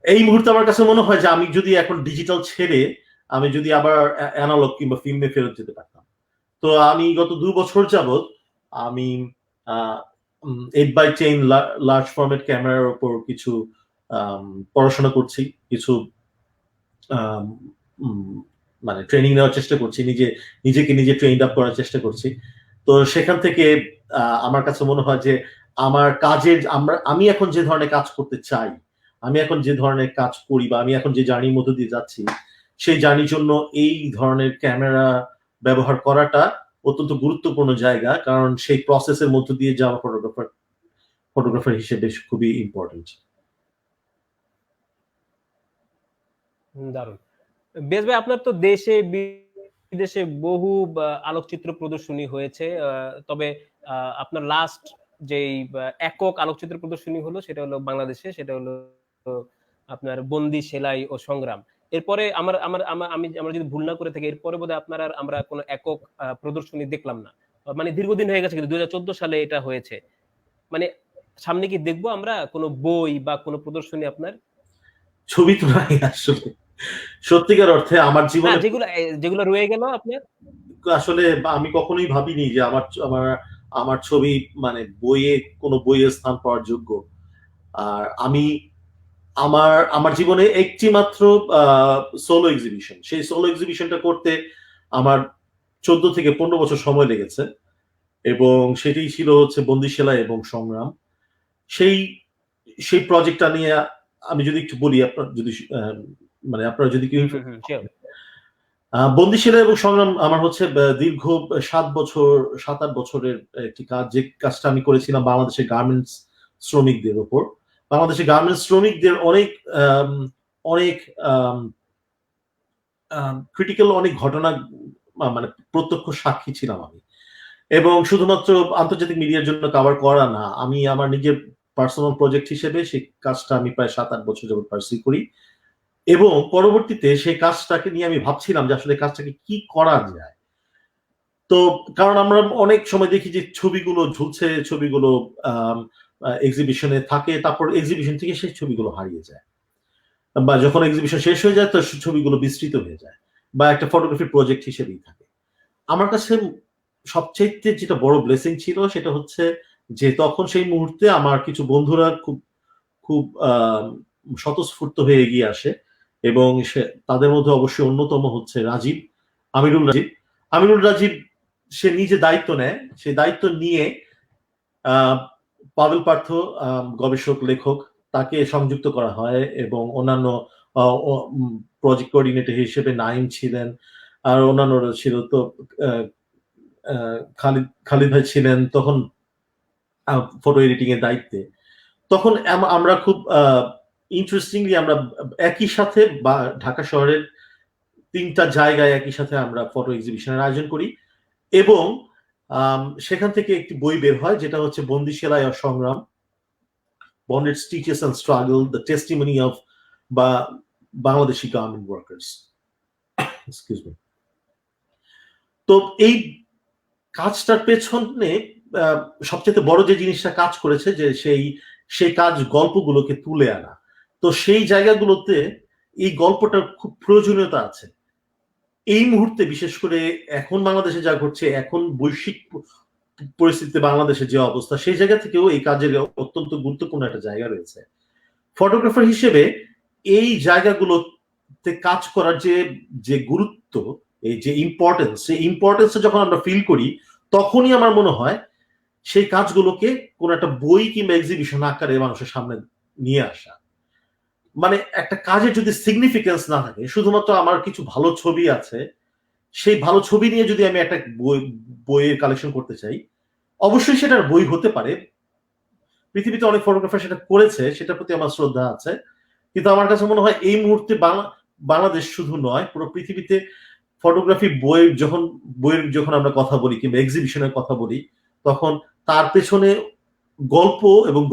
এই মুহূর্তে আমার কাছে মনে হয় যে আমি যদি এখন ডিজিটাল ছেড়ে আমি যদি আবার অ্যানালগ কিংবা ফিল্মে ফেরত যেতে পারতাম। তো আমি গত 2 বছর যাবৎ আমি 8x10 লার্জ ফরম্যাট ক্যামেরার উপর কিছু পড়াশোনা করছি, কিছু মানে ট্রেনিং নেওয়ার চেষ্টা করছি, নিজে ট্রেইন আপ করার চেষ্টা করছি। তো সেখান থেকে আমার কাছে মনে হয় যে আমার কাজের আমি এখন যে ধরনের কাজ করতে চাই, আমি এখন যে ধরনের কাজ করি বা আমি এখন যে জার্নির মধ্য দিয়ে যাচ্ছি, সেই জার্নির জন্য এই ধরনের ক্যামেরা ব্যবহার করাটা অত্যন্ত গুরুত্বপূর্ণ জায়গা, কারণ সেই প্রসেসের মধ্য দিয়ে যাওয়া ফটোগ্রাফার হিসেবে খুবই ইম্পর্টেন্ট। দারুণ। বেশ ভাই, আপনার তো দেশে বিদেশে বহু আলোকচিত্র প্রদর্শনী হয়েছে, তবে আপনার লাস্ট যেই একক আলোকচিত্র প্রদর্শনী হলো সেটা হলো বাংলাদেশে, সেটা হলো আপনার বন্দি, সেলাই ও সংগ্রাম। এরপরে আমরা যদি ভুল না করে থাকি, এরপরে বোধহয় আমরা কোনো একক প্রদর্শনী দেখলাম না, মানে দীর্ঘদিন হয়ে গেছে, কিন্তু 2014 সালে এটা হয়েছে। মানে সামনে কি দেখবো আমরা কোনো বই বা কোনো প্রদর্শনী আপনার? ছবি তো নাই আসলে, সত্যিকার অর্থে আমার জীবনে যেগুলো রয়ে গেল আপনার। আসলে আমি কখনোই ভাবিনি যে আমার ছবি মানে কোনো বইয়ে স্থান পাওয়ার যোগ্য। আর আমি আমার জীবনে একটি মাত্র সোলো এক্সিবিশন, সেই সোলো এক্সিবিশনটা করতে আমার 14 থেকে 15 বছর সময় লেগেছে, এবং সেটি ছিল হচ্ছে বন্দি, সেলাই এবং সংগ্রাম। সেই সেই প্রজেক্টটা নিয়ে আমি যদি একটু বলি, আপনার যদি মানে আপনারা যদি কেউ বন্দি, সেলাই এবং সংগ্রাম আমার হচ্ছে দীর্ঘ 7-8 বছরের একটি কাজ, যে কাজটা আমি করেছিলাম বাংলাদেশের গার্মেন্টস শ্রমিকদের উপর। বাংলাদেশের গার্মেন্টস শ্রমিকদের অনেক ক্রিটিক্যাল অনেক ঘটনা মানে প্রত্যক্ষ সাক্ষী ছিলাম আমি, এবং শুধুমাত্র আন্তর্জাতিক মিডিয়ার জন্য কভার করা না, আমি আমার নিজের পার্সোনাল প্রজেক্ট হিসেবে সেই কাজটা আমি প্রায় 7-8 বছর যাবত পার্সিউ করি। এবং পরবর্তীতে সেই কাজটাকে নিয়ে আমি ভাবছিলাম যে আসলে কাজটাকে কি করা যায়। তো কারণ আমরা অনেক সময় দেখি যে ছবিগুলো ঝুলছে, ছবিগুলো এক্সিবিশনে থাকে, তারপর এক্সিবিশন থেকে সেই ছবিগুলো হারিয়ে যায়, বা যখন এক্সিবিশন শেষ হয়ে যায় তো ছবিগুলো বিস্তৃত হয়ে যায়, বা একটা ফটোগ্রাফি প্রজেক্ট হিসেবেই থাকে। আমার কাছে সবচেয়ে যেটা বড় ব্লেসিং ছিল সেটা হচ্ছে যে তখন সেই মুহূর্তে আমার কিছু বন্ধুরা খুব খুব স্বতঃস্ফূর্ত হয়ে এগিয়ে আসে, এবং তাদের মধ্যে অবশ্যই অন্যতম হচ্ছে রাজীব, আমিরুল রাজীব। আমিরুল রাজীব সে নিজে দায়িত্ব নেয়, সে দায়িত্ব নিয়ে পাভেল পার্থ, গবেষক লেখক, তাকে সংযুক্ত করা হয়, এবং অন্যান্য প্রজেক্ট কোঅর্ডিনেটর হিসেবে নাইম ছিলেন, আর অন্যান্যরা ছিল। তো খালিদ খালিদ ভাই ছিলেন তখন ফটো এডিটিং এর দায়িত্বে। তখন আমরা খুব ইন্টারেস্টিংলি আমরা একই সাথে বা ঢাকা শহরের 3টা জায়গায় একই সাথে আমরা ফটো এক্সিবিশনের আয়োজন করি, এবং সেখান থেকে একটি বই বের হয় যেটা হচ্ছে Bondi Selai Songram, bonded stitches and struggle, the testimony of বা Bangladeshi garment workers. Excuse me. তো এই কাজটার পেছনে সবচেয়ে বড় যে জিনিসটা কাজ করেছে যে সেই কাজ গল্পগুলোকে তুলে আনা। তো সেই জায়গাগুলোতে এই গল্পটার খুব প্রয়োজনীয়তা আছে এই মুহূর্তে, বিশেষ করে এখন বাংলাদেশে যা ঘটছে, এখন বৈশ্বিক পরিস্থিতিতে বাংলাদেশের যে অবস্থা, সেই জায়গা থেকেও এই কাজের অত্যন্ত গুরুত্বপূর্ণ একটা জায়গা রয়েছে। ফটোগ্রাফার হিসেবে এই জায়গাগুলোতে কাজ করার যে যে গুরুত্ব, এই যে ইম্পর্টেন্স, সেই ইম্পর্টেন্সটা যখন আমরা ফিল করি, তখনই আমার মনে হয় সেই কাজগুলোকে কোন একটা বই কিংবা এক্সিবিশন আকারে মানুষের সামনে নিয়ে আসা। মানে একটা কাজের যদি সিগনিফিকেন্স না থাকে, শুধুমাত্র আমার কিছু ভালো ছবি আছে, সেই ভালো ছবি নিয়ে যদি আমি একটা বইয়ের কালেকশন করতে চাই, অবশ্যই সেটার বই হতে পারে, পৃথিবীতে অনেক ফটোগ্রাফার সেটা করেছে, সেটার প্রতি আমার শ্রদ্ধা আছে। কিন্তু আমার কাছে মনে হয় এই মুহূর্তে বাংলাদেশ শুধু নয়, পুরো পৃথিবীতে ফটোগ্রাফি বইয়ের যখন আমরা কথা বলি কিংবা এক্সিবিশনের কথা বলি, তখন তার পেছনে গল্প এবং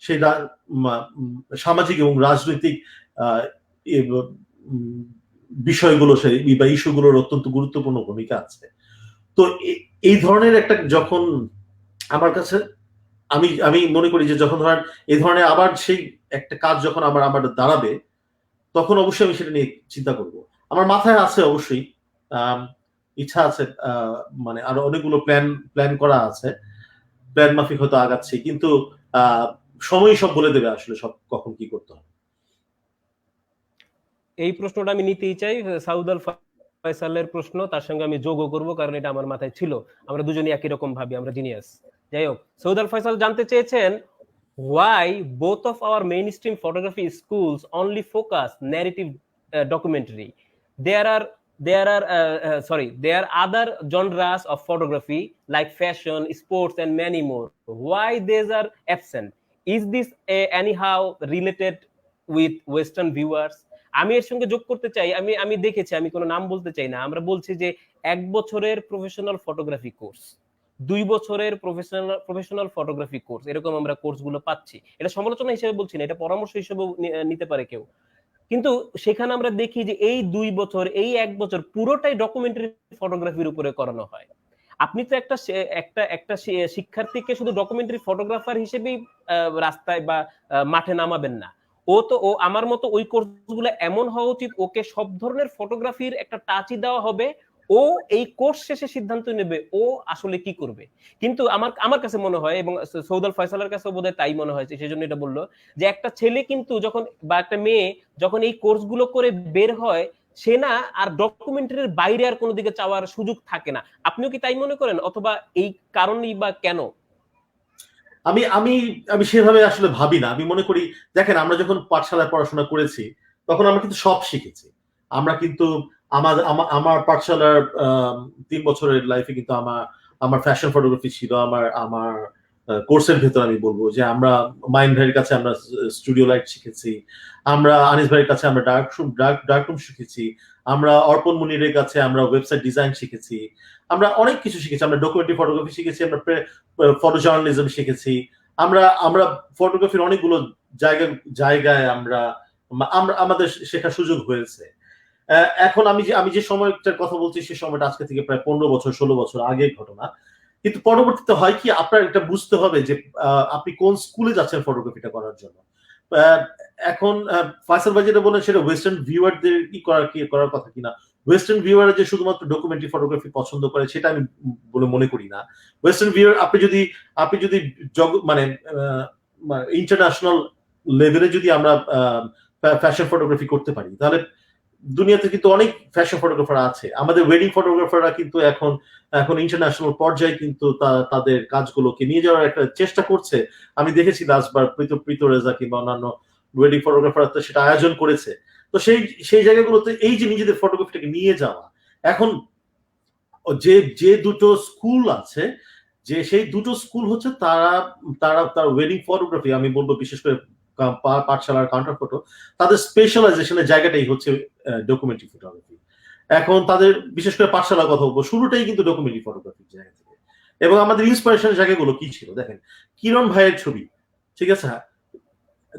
সেই সামাজিক এবং রাজনৈতিক বিষয়গুলো বা ইস্যুগুলোর অত্যন্ত গুরুত্বপূর্ণ ভূমিকা আছে। তো এই ধরনের একটা যখন আমার কাছে, আমি আমি মনে করি যে যখন ধরেন এই ধরনের আবার সেই একটা কাজ যখন আমার দাঁড়াবে, তখন অবশ্যই আমি সেটা নিয়ে চিন্তা করব। আমার মাথায় আছে অবশ্যই, ইচ্ছা আছে, মানে আরো অনেকগুলো প্ল্যান করা আছে, প্ল্যান মাফিক হয়তো আগাচ্ছি, কিন্তু সময়ই সব বলে দেবে আসলে সব কখন কি করতে হবে। এই প্রশ্নটা আমি নিতেই চাই, সাউদ আল ফয়সালের প্রশ্ন, তার সঙ্গে আমি যোগও করব, কারণ এটা আমার মাথায় ছিল, আমরা দুজনই একই রকম ভাবি, আমরা জিনিয়াস। যাই হোক, সৌদ আল ফয়সাল জানতে চেয়েছেন, why both of our mainstream photography schools only focus narrative documentary? There are other genres of photography like fashion, sports, and many more. Why these are absent? Is this anyhow related with Western viewers? আমি এর সঙ্গে যোগ করতে চাই, আমি দেখেছি, আমি কোনো নাম বলতে চাই না, আমরা বলছি যে 1 বছরের প্রফেশনাল ফটোগ্রাফি কোর্স, 2 বছরের প্রফেশনাল ফটোগ্রাফি কোর্স, এরকম আমরা কোর্সগুলো পাচ্ছি। এটা সমালোচনা হিসেবে বলছি না, এটা পরামর্শ হিসেবে নিতে পারে কেউ। কিন্তু সেখানে আমরা দেখি যে এই 2 বছর, এই 1 বছর পুরোটাই ডকুমেন্টারি ফটোগ্রাফির উপরে করানো হয়। আপনি তো একটা শিক্ষার্থীকে শুধু ডকুমেন্টারি ফটোগ্রাফার হিসেবেই রাস্তায় বা মাঠে নামাবেন না। ও আমার মতো ওই কোর্সগুলো এমন হওয়া উচিত, ওকে সব ধরনের ফটোগ্রাফির একটা টাচই দেওয়া হবে, ও এই কোর্স শেষে সিদ্ধান্ত নেবে ও আসলে কি করবে। কিন্তু আমার কাছে মনে হয়, এবং সৌদ আল ফয়সালের কাছে বোধহয় তাই মনে হয়েছে, সেই জন্য এটা বললো, যে একটা ছেলে কিন্তু যখন, বা একটা মেয়ে যখন এই কোর্সগুলো করে বের হয়, সে না আর ডকুমেন্টারির বাইরে আর কোনো দিকে চাওয়ার সুযোগ থাকে না। আপনিও কি তাই মনে করেন, অথবা এই কারণেই বা কেন? আমি আমি আমি সেভাবে আসলে ভাবি না। আমি মনে করি, দেখেন আমরা যখন পাঠশালায় পড়াশোনা করেছি, তখন আমরা কিন্তু সব শিখেছি। আমরা কিন্তু আমার পাঠশালার 3 বছরের লাইফে কিন্তু আমার ফ্যাশন ফটোগ্রাফি ছিল। আমার আমার কোর্সের ভেতর আমি বলবো যে আমরা মাইন্ড ভাইয়ের কাছে আমরা স্টুডিও লাইট শিখেছি, আমরা আনিস ভাইয়ের কাছে আমরা ডার্ক রুম শিখেছি, আমরা অর্পণ মুনিরের কাছে আমরা ওয়েবসাইট ডিজাইন শিখেছি, আমরা অনেক কিছু শিখেছি, আমরা ডকুমেন্টারি ফটোগ্রাফি শিখেছি, আমরা ফটো জার্নালিজম শিখেছি, আমরা আমরা ফটোগ্রাফির অনেকগুলো জায়গায় আমরা আমাদের শেখার সুযোগ হয়েছে। এখন আমি যে সময়টার কথা বলছি সে সময়টা আজকে থেকে প্রায় 15 বছর 16 বছর আগের ঘটনা। কিন্তু পরবর্তীতে হয় কি, আপনার এটা বুঝতে হবে যে আপনি কোন স্কুলে যাচ্ছেন ফটোগ্রাফিটা করার জন্য। এখন ফয়সাল ভাই যেটা বলেন সেটা ওয়েস্টার্ন ভিউয়ারদের করার কথা কিনা। ওয়েস্টার্ন ভিউয়ার যে শুধুমাত্র ডকুমেন্টারি ফটোগ্রাফি পছন্দ করে সেটা আমি বলে মনে করি না। ওয়েস্টার্ন ভিউয়ার আপনি যদি মানে ইন্টারন্যাশনাল লেভেলে যদি আমরা ফ্যাশন ফটোগ্রাফি করতে পারি, তাহলে দুনিয়াতে কিন্তু অনেক ফ্যাশন ফটোগ্রাফার আছে। আমাদের ওয়েডিং ফটোগ্রাফাররা কিন্তু এখন ইন্টারন্যাশনাল পর্যায়ে কিন্তু তাদের কাজগুলোকে নিয়ে যাওয়ার একটা চেষ্টা করছে। আমি দেখেছি লাস্টবার প্রীত রেজা কিংবা অন্যান্য ওয়েডিং ফটোগ্রাফার সেটা আয়োজন করেছে। তো সেই জায়গাগুলোতে এই যে নিজেদের ফটোগ্রাফিটাকে নিয়ে যাওয়া, এখন যে দুটো স্কুল আছে, যে সেই দুটো স্কুল হচ্ছে তার ওয়েডিং ফটোগ্রাফি, আমি বলবো বিশেষ করে পাঠশালার কাউন্টার ফটো, তাদের স্পেশালাইজেশনের জায়গাটাই হচ্ছে ডকুমেন্টারি ফটোগ্রাফি। এখন তাদের বিশেষ করে পাঠশালার কথা বলবো, শুরুটাই কিন্তু ডকুমেন্টারি ফটোগ্রাফির জায়গা থেকে। এবং আমাদের ইন্সপিরেশনের জায়গাগুলো কি ছিল দেখেন, কিরণ ভাইয়ের ছবি, ঠিক আছে,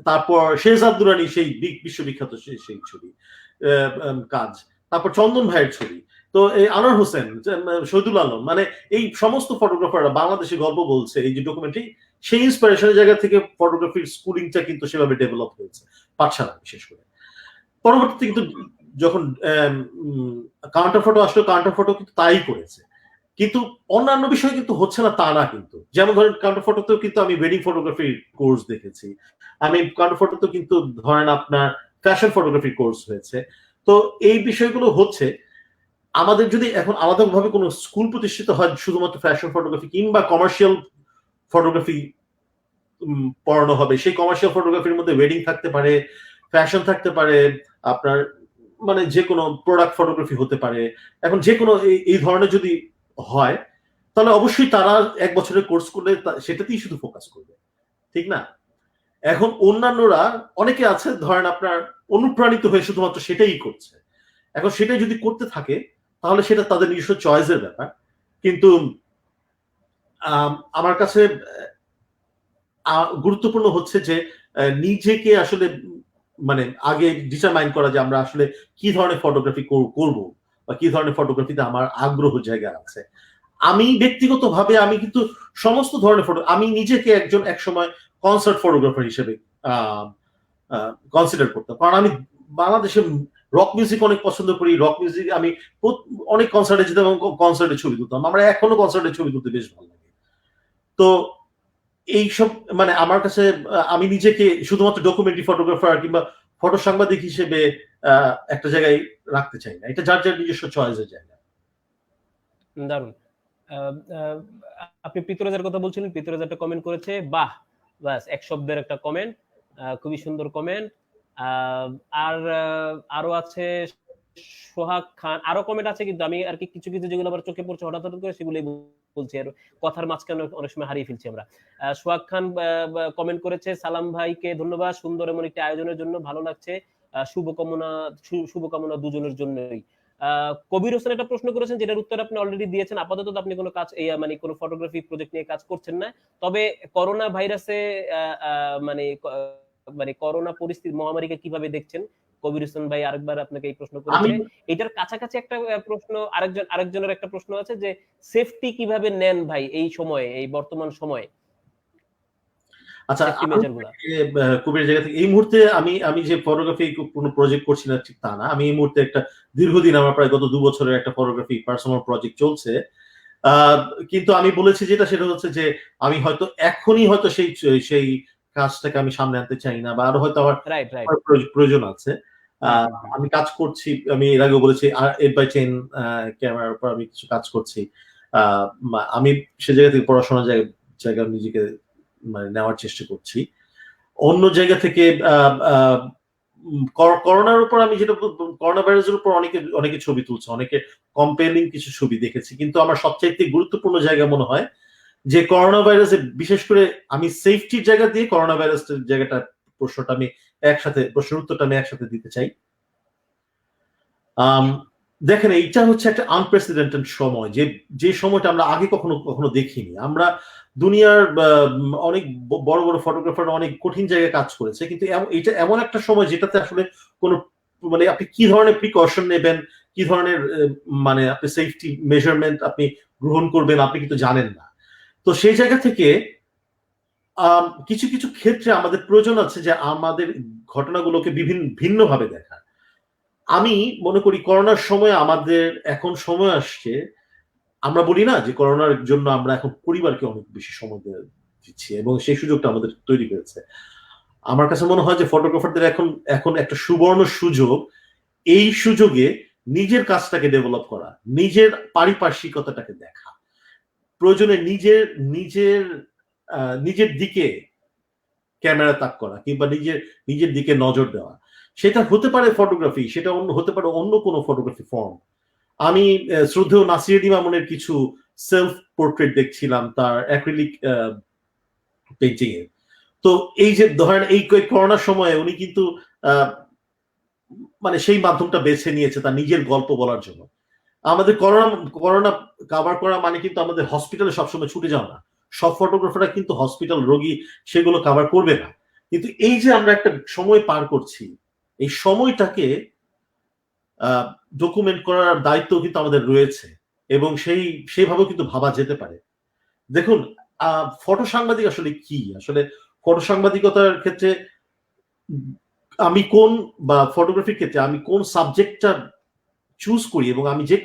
তারপর শেহজাদ দুরানি সেই বিশ্ববিখ্যাত সেই ছবি কাজ, তারপর চন্দন ভাইয়ের ছবি, তো এই আনোয়ার হোসেন, শহীদুল আলম, মানে এই সমস্ত ফটোগ্রাফাররা বাংলাদেশে গল্প বলছে এই যে ডকুমেন্টারি, সেই ইন্সপিরেশনের জায়গা থেকে ফটোগ্রাফির স্কুলিংটা কিন্তু সেভাবে ডেভেলপ হয়েছে পাঠশালা বিশেষ করে। পরবর্তীতে কিন্তু যখন কাউন্টার ফটো আসলো, কাউন্টার ফটো কিন্তু তাই করেছে, কিন্তু অন্যান্য বিষয় কিন্তু হচ্ছে না তা না। কিন্তু যেমন ধরেন কাউন্টার ফটোতেও কিন্তু আমি ওয়েডিং ফটোগ্রাফির কোর্স দেখেছি, আমি কাউন্টার ফটোতেও কিন্তু ধরেন আপনার ফ্যাশন ফটোগ্রাফির কোর্স হয়েছে। তো এই বিষয়গুলো হচ্ছে, আমাদের যদি এখন আলাদাভাবে কোনো স্কুল প্রতিষ্ঠিত হয় শুধুমাত্র ফ্যাশন ফটোগ্রাফি কিংবা কমার্শিয়াল ফটোগ্রাফি পড়ানো হবে, সেই কমার্শিয়াল ফটোগ্রাফির মধ্যে ওয়েডিং থাকতে পারে, ফ্যাশন থাকতে পারে, আপনার মানে যে কোনো প্রোডাক্ট ফটোগ্রাফি হতে পারে। এখন যে কোনো এই ধরনের যদি হয়, তাহলে অবশ্যই তারা 1 বছরের কোর্স করলে সেটাতেই শুধু ফোকাস করবে, ঠিক না? এখন অন্যান্যরা অনেকে আছে ধরেন আপনার অনুপ্রাণিত হয়ে শুধুমাত্র সেটাই করছে। এখন সেটাই যদি করতে থাকে তাহলে সেটা তাদের নিজস্ব চয়েসের ব্যাপার। কিন্তু আমার কাছে গুরুত্বপূর্ণ হচ্ছে যে নিজেকে আসলে মানে আগে ডিটারমাইন করা যে আমরা আসলে কি ধরনের ফটোগ্রাফি করব বা কি ধরনের ফটোগ্রাফিতে আমার আগ্রহ জায়গা আছে। আমি ব্যক্তিগতভাবে আমি কিন্তু সমস্ত ধরনের ফটো, আমি নিজেকে এক সময় কনসার্ট ফটোগ্রাফার হিসেবে কনসিডার করতাম, কারণ আমি বাংলাদেশে রক মিউজিক অনেক পছন্দ করি। রক মিউজিক আমি অনেক কনসার্টে যেতাম এবং কনসার্টে ছবি তুলতাম। আমরা এখনো কনসার্টে ছবি তুলতে বেশ ভালো লাগে। তো এইসব মানে আমার কাছে আমি নিজেকে শুধুমাত্র ডকুমেন্টারি ফটোগ্রাফার কিংবা ফটো সাংবাদিক হিসেবে একটা জায়গায় রাখতে চাই না। এটা যার যার নিজস্ব চয়েসের জায়গা। দারুণ। আপনি পিতরাজার কথা বলছিলেন, পিতরাজা একটা কমেন্ট করেছে, বাহ, বাস এক শব্দের একটা কমেন্ট, খুবই সুন্দর কমেন্ট। আর আরো আছে সোহাগ খান, আরো কমেন্ট আছে, কিন্তু আমি আর কি কিছু কিছু যেগুলো আবার চোখে পড়ছে হঠাৎ হঠাৎ করে সেগুলোই বলছি, আর কথার মাঝখানে অনেক সময় হারিয়ে ফেলছি আমরা। সোহাগ খান কমেন্ট করেছে, সালাম ভাইকে ধন্যবাদ সুন্দর এমন একটি আয়োজনের জন্য, ভালো লাগছে, শুভকামনা দুজনের জন্যই। কবির হোসেন একটা প্রশ্ন করেছেন যেটার উত্তর আপনি অলরেডি দিয়েছেন, আপাতত আপনি কোনো কাজ মানে কোনো ফটোগ্রাফি প্রজেক্ট নিয়ে কাজ করছেন না। তবে করোনা ভাইরাসে মানে মানে করোনা পরিস্থিতি মহামারীকে কিভাবে দেখছেন? কবির হোসেন ভাই আরেকবার আপনাকে এই প্রশ্ন করেছে। এটার কাছাকাছি একটা প্রশ্ন আরেকজনের একটা প্রশ্ন আছে যে সেফটি কিভাবে নেন ভাই এই সময়ে, এই বর্তমান সময়ে? আচ্ছা, কবির জায়গা থেকে এই মুহূর্তে আমি যে ফটোগ্রাফি কোনো প্রজেক্ট করছি না ঠিক তা না। আমি এই মুহূর্তে একটা দীর্ঘদিন আমার প্রায় গত 2 বছরের একটা ফটোগ্রাফি পার্সোনাল প্রজেক্ট চলছে। কিন্তু আমি বলেছি যেটা সেটা হচ্ছে যে আমি হয়তো এখনই হয়তো সেই কাজটাকে আমি সামনে আনতে চাই না, বা আরো হয়তো আমার প্রয়োজন আছে। আমি কাজ করছি, আমি এর আগেও বলেছি 8x10 ক্যামেরার উপর আমি কিছু কাজ করছি। আমি সে জায়গা থেকে পড়াশোনার জায়গা নিজেকে মানে নেওয়ার চেষ্টা করছি। অন্য জায়গা থেকে করোনার উপর আমি যেটা করোনা ভাইরাসের উপর অনেকে ছবি তুলছে, অনেকে কম্পেলিং কিছু ছবি দেখেছি, কিন্তু আমার সবচাইতে গুরুত্বপূর্ণ জায়গা মনে হয় যে করোনা ভাইরাসে বিশেষ করে আমি সেফটির জায়গা দিয়ে করোনা ভাইরাসের জায়গাটা প্রশ্নের উত্তরটা আমি একসাথে দিতে চাই। দেখেন, এইটা হচ্ছে একটা আনপ্রেসিডেন্টেড সময়, যে সময়টা আমরা আগে কখনো দেখিনি। আমরা দুনিয়ার অনেক বড় বড় ফটোগ্রাফার অনেক কঠিন জায়গায় কাজ করেছে, কিন্তু এটা এমন একটা সময় যেটাতে আসলে কোনো মানে আপনি কি ধরনের প্রিকশন নেবেন, কি ধরনের মানে আপনি সেফটি মেজারমেন্ট আপনি গ্রহণ করবেন, আপনি কিন্তু জানেন না। তো সেই জায়গা থেকে কিছু কিছু ক্ষেত্রে আমাদের প্রয়োজন আছে যে আমাদের ঘটনাগুলোকে ভিন্নভাবে দেখা। আমি মনে করি করোনার সময় আমাদের এখন সময় আসছে, আমরা বলি না যে করোনার জন্য আমরা এখন পরিবারকে অনেক বেশি সময় দিচ্ছি এবং সেই সুযোগটা আমাদের তৈরি হয়েছে। আমার কাছে মনে হয় যে ফটোগ্রাফারদের এখন এখন একটা সুবর্ণ সুযোগ, এই সুযোগে নিজের কাজটাকে ডেভেলপ করা, নিজের পারিপার্শ্বিকতাটাকে দেখা, প্রয়োজনে নিজের নিজের নিজের দিকে ক্যামেরা তাক করা কিংবা নিজের নিজের দিকে নজর দেওয়া। সেটা হতে পারে ফটোগ্রাফি, সেটা অন্য হতে পারে অন্য কোনো ফটোগ্রাফি ফর্ম। আমি শ্রদ্ধেয় নাসিরুদ্দিন মামুনের কিছু সেলফ পোর্ট্রেট দেখছিলাম তার অ্যাক্রিলিক পেইন্টিং এ। তো এই যে ধরেন এই করোনার সময়ে উনি কিন্তু মানে সেই মাধ্যমটা বেছে নিয়েছে তার নিজের গল্প বলার জন্য। আমাদের করোনা করোনা কাভার করা মানে কিন্তু আমাদের হসপিটালে সবসময় ছুটে যাওয়া না। সব ফটোগ্রাফাররা কিন্তু হসপিটাল রোগী সেগুলো কাভার করবে না। কিন্তু এই যে আমরা একটা সময় পার করছি, এই সময়টাকে ডকুমেন্ট করার দায়িত্ব কিন্তু আমাদের রয়েছে এবং সেইভাবেও কিন্তু ভাবা যেতে পারে। দেখুন, ফটো সাংবাদিক আসলে কি? আসলে ফটো সাংবাদিকতার ক্ষেত্রে আমি কোন বা ফটোগ্রাফির ক্ষেত্রে আমি কোন সাবজেক্টটা চুজ করি এবং আমি যে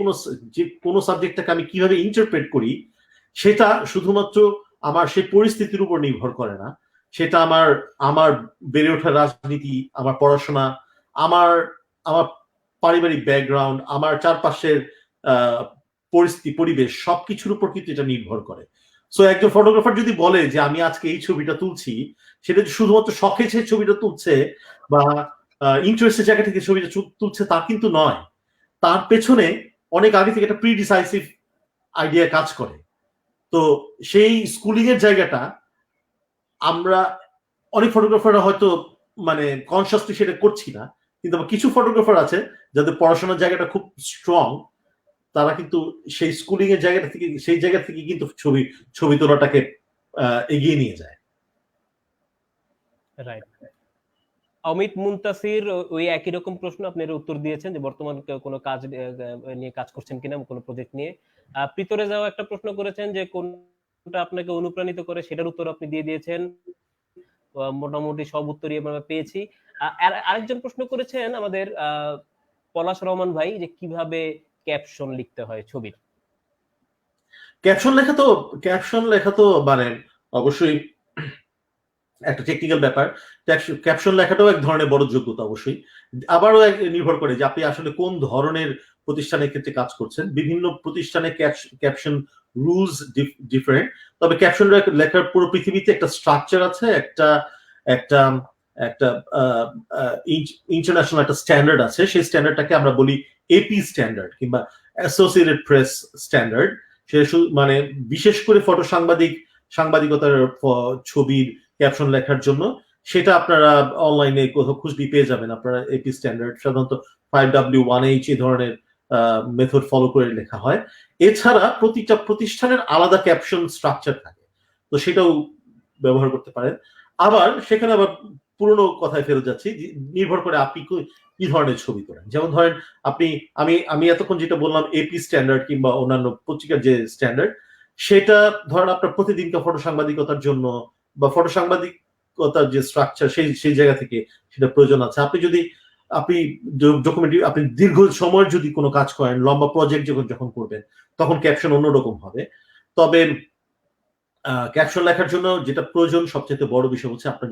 কোনো সাবজেক্টটাকে আমি কিভাবে ইন্টারপ্রেট করি, সেটা শুধুমাত্র আমার সেই পরিস্থিতির উপর নির্ভর করে না। সেটা আমার আমার বেড়ে ওঠার রাজনীতি, আমার পড়াশোনা, আমার আমার পারিবারিক ব্যাকগ্রাউন্ড, আমার চারপাশের পরিস্থিতি, পরিবেশ সবকিছুর উপর কিন্তু এটা নির্ভর করে। সো একজন ফটোগ্রাফার যদি বলে যে আমি আজকে এই ছবিটা তুলছি, সেটা শুধুমাত্র শখে সে ছবিটা তুলছে বা ইন্টারেস্টের জায়গা থেকে ছবিটা তুলছে তা কিন্তু নয়। তার পেছনে অনেক আগে থেকে একটা প্রিডিসাইসিভ আইডিয়া কাজ করে। তো সেই স্কুলিং এর জায়গাটা আমরা অনেক ফটোগ্রাফাররা হয়তো মানে কনসিয়াসলি সেটা করছি না, কিন্তু কিছু ফটোগ্রাফার আছে যাদের পড়াশোনার জায়গাটা খুব স্ট্রং, তারা কিন্তু সেই স্কুলিং এর জায়গাটা থেকে সেই জায়গা থেকে কিন্তু ছবি তোলাটাকে এগিয়ে নিয়ে যায়। রাইট। অমিত মুনতাসির ওই একই রকম প্রশ্ন আপনার উত্তর দিয়েছেন যে বর্তমান কোনো কাজ নিয়ে কাজ করছেন কিনা, কোনো প্রজেক্ট নিয়ে। প্রিতরে যাও একটা প্রশ্ন করেছেন যে কোনটা আপনাকে অনুপ্রাণিত করে, সেটার উত্তর আপনি দিয়ে দিয়েছেন। মোটামুটি সব উত্তরই আমরা পেয়েছি। আরেকজন প্রশ্ন করেছেন আমাদের পলাশ রহমান ভাই যে কিভাবে ক্যাপশন লিখতে হয় ছবির। ক্যাপশন লেখা তো মানে অবশ্যই একটা টেকনিক্যাল ব্যাপার। ক্যাপশন লেখাটাও এক ধরনের বড় যোগ্যতা অবশ্যই। আবারও নির্ভর করে যে আপনি আসলে কোন ধরনের প্রতিষ্ঠানের ক্ষেত্রে কাজ করছেন। বিভিন্ন প্রতিষ্ঠানে ক্যাপশন রুলস ডিফারেন্ট। তবে ক্যাপশন লেখার পুরো পৃথিবীতে একটা স্ট্রাকচার আছে, একটা একটা একটা ইন্টারন্যাশনাল একটা স্ট্যান্ডার্ড আছে। সেই স্ট্যান্ডার্ডটাকে আমরা বলি এপি স্ট্যান্ডার্ড কিংবা অ্যাসোসিয়েটেড প্রেস স্ট্যান্ডার্ড। সে মানে বিশেষ করে ফটো সাংবাদিকতার ছবির ক্যাপশন লেখার জন্য সেটা আপনারা অনলাইনে কোথাও খুঁজলেই পেয়ে যাবেন। আপনারা এপি স্ট্যান্ডার্ড সাধারণত 5W1H এই ধরনের মেথড ফলো করে লেখা হয়। এছাড়া প্রতিটা প্রতিষ্ঠানের আলাদা ক্যাপশন স্ট্রাকচার থাকে, তো সেটাও ব্যবহার করতে পারেন। আবার সেখানে আবার পুরনো কথায় ফেরত যাচ্ছি, নির্ভর করে আপনি কি ধরনের ছবি তোলেন। যেমন ধরেন আমি এতক্ষণ যেটা বললাম এপি স্ট্যান্ডার্ড কিংবা অন্যান্য পত্রিকার যে স্ট্যান্ডার্ড, সেটা ধরেন আপনার প্রতিদিনকার ফটো সাংবাদিকতার জন্য বা ফটো সাংবাদিকতার যে স্ট্রাকচার সেই জায়গা থেকে সেটা প্রয়োজন আছে। আপনি ডকুমেন্টারি আপনি দীর্ঘ সময়ের যদি কোনো কাজ করেন, লম্বা প্রজেক্ট যখন করবেন, তখন ক্যাপশন অন্যরকম হবে। তবে ক্যাপশন লেখার জন্য যেটা প্রয়োজন সবচেয়ে বড় বিষয় হচ্ছে আপনার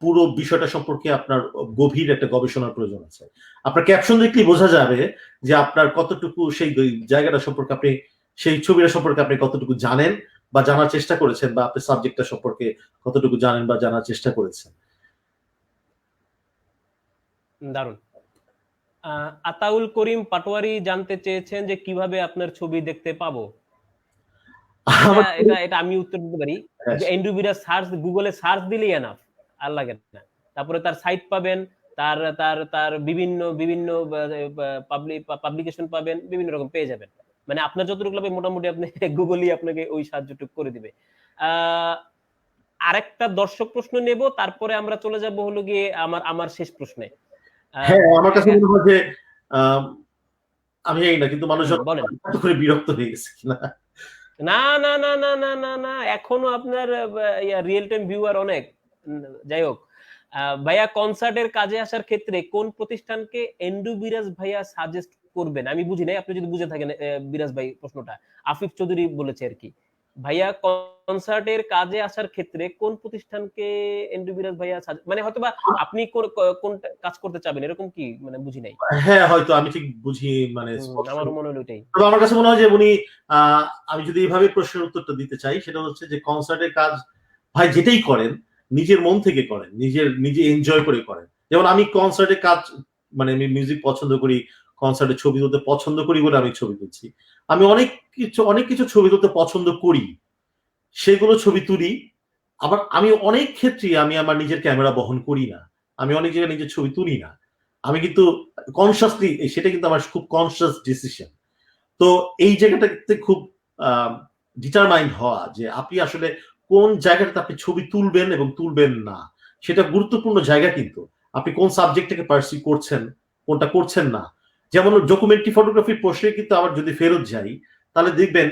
পুরো বিষয়টা সম্পর্কে আপনার গভীর একটা গবেষণার প্রয়োজন আছে। আপনার ক্যাপশন দেখলেই বোঝা যাবে যে আপনার কতটুকু সেই জায়গাটা সম্পর্কে আপনি সেই ছবিটা সম্পর্কে আপনি কতটুকু জানেন বা জানার চেষ্টা করেছেন, বা আপনি সাবজেক্টটা সম্পর্কে কতটুকু জানেন বা জানার চেষ্টা করেছেন। দারুণ। আতাউল করিম পাটোয়ারি জানতে চেয়েছেন যে কিভাবে আপনার ছবি দেখতে পাবো। এটা আমি উত্তর দিতে পারি যে এন্ড্রু বিরাজ গুগলে সার্চ দিলেই এনাফ, আর লাগে না। তারপরে তার সাইট পাবেন, তার তার তার বিভিন্ন বিভিন্ন পাবলিকেশন পাবেন, বিভিন্ন রকম পেয়ে যাবেন। মানে আপনার যতটুকু লাগবে মোটামুটি আপনি গুগলই আপনাকে ওই সাহায্যটুকু করে দিবে। আরেকটা দর্শক প্রশ্ন নেব, তারপরে আমরা চলে যাব হলো গিয়ে আমার শেষ প্রশ্নে। হ্যাঁ, আমার কাছে মনে হয় যে আম, আমি জানি না, কিন্তু মানুষ বলেন। এত করে বিরক্ত হয়ে গেছে কিনা। না না না না না না না, এখনো আপনার রিয়েল টাইম ভিউয়ার অনেক। উম, যাই হোক, ভাইয়া কনসার্টের কাজে আসার ক্ষেত্রে কোন প্রতিষ্ঠানকে এন্ডু বিরাজ ভাইয়া সাজেস্ট করবেন? আমি বুঝি নাই, আপনি যদি বুঝে থাকেন বিরাজ ভাই প্রশ্নটা। আফিফ চৌধুরী বলেছে আর কি। ভাইয়া কনসার্টের কাজে আসার ক্ষেত্রে কোন প্রতিষ্ঠানকে এন্ডু বিরাজ ভাইয়া মানে হয়তোবা আপনি কোন কাজ করতে চাবেন এরকম কি, মানে বুঝি নাই। হ্যাঁ, হয়তো আমি ঠিক বুঝি, মানে স্পষ্ট। আমারও মনে হলো ওইটাই। তবে আমার কাছে মনে হয় যে উনি, আমি যদি এইভাবে প্রশ্নের উত্তরটা দিতে চাই, সেটা হচ্ছে যে কনসার্টের কাজ ভাই যেটাই করেন নিজের মন থেকে করেন, নিজে এনজয় করে করেন। যেমন আমি কনসার্টের কাজ, মানে আমি মিউজিক পছন্দ করি, কনসার্টে ছবি তুলতে পছন্দ করি বলে আমি ছবি তুলছি। আমি অনেক কিছু ছবি তুলতে পছন্দ করি, সেগুলো ছবি তুলি। আবার আমি অনেক ক্ষেত্রে আমি আমার নিজের ক্যামেরা বহন করি না, আমি অনেক জায়গায় নিজের ছবি তুলি না। আমি কিন্তু কনসিয়াসলি, সেটা কিন্তু আমার খুব কনসিয়াস ডিসিশন। তো এই জায়গাটাতে খুব ডিটারমাইন্ড হওয়া যে আপনি আসলে কোন জায়গাটাতে আপনি ছবি তুলবেন এবং তুলবেন না, সেটা গুরুত্বপূর্ণ জায়গা। কিন্তু আপনি কোন সাবজেক্টটাকে পার্সিউ করছেন, কোনটা করছেন না। যেমন ডকুমেন্টারি ফটোগ্রাফির প্রশ্নে কিন্তু আবার যদি ফেরত যাই, তাহলে দেখবেন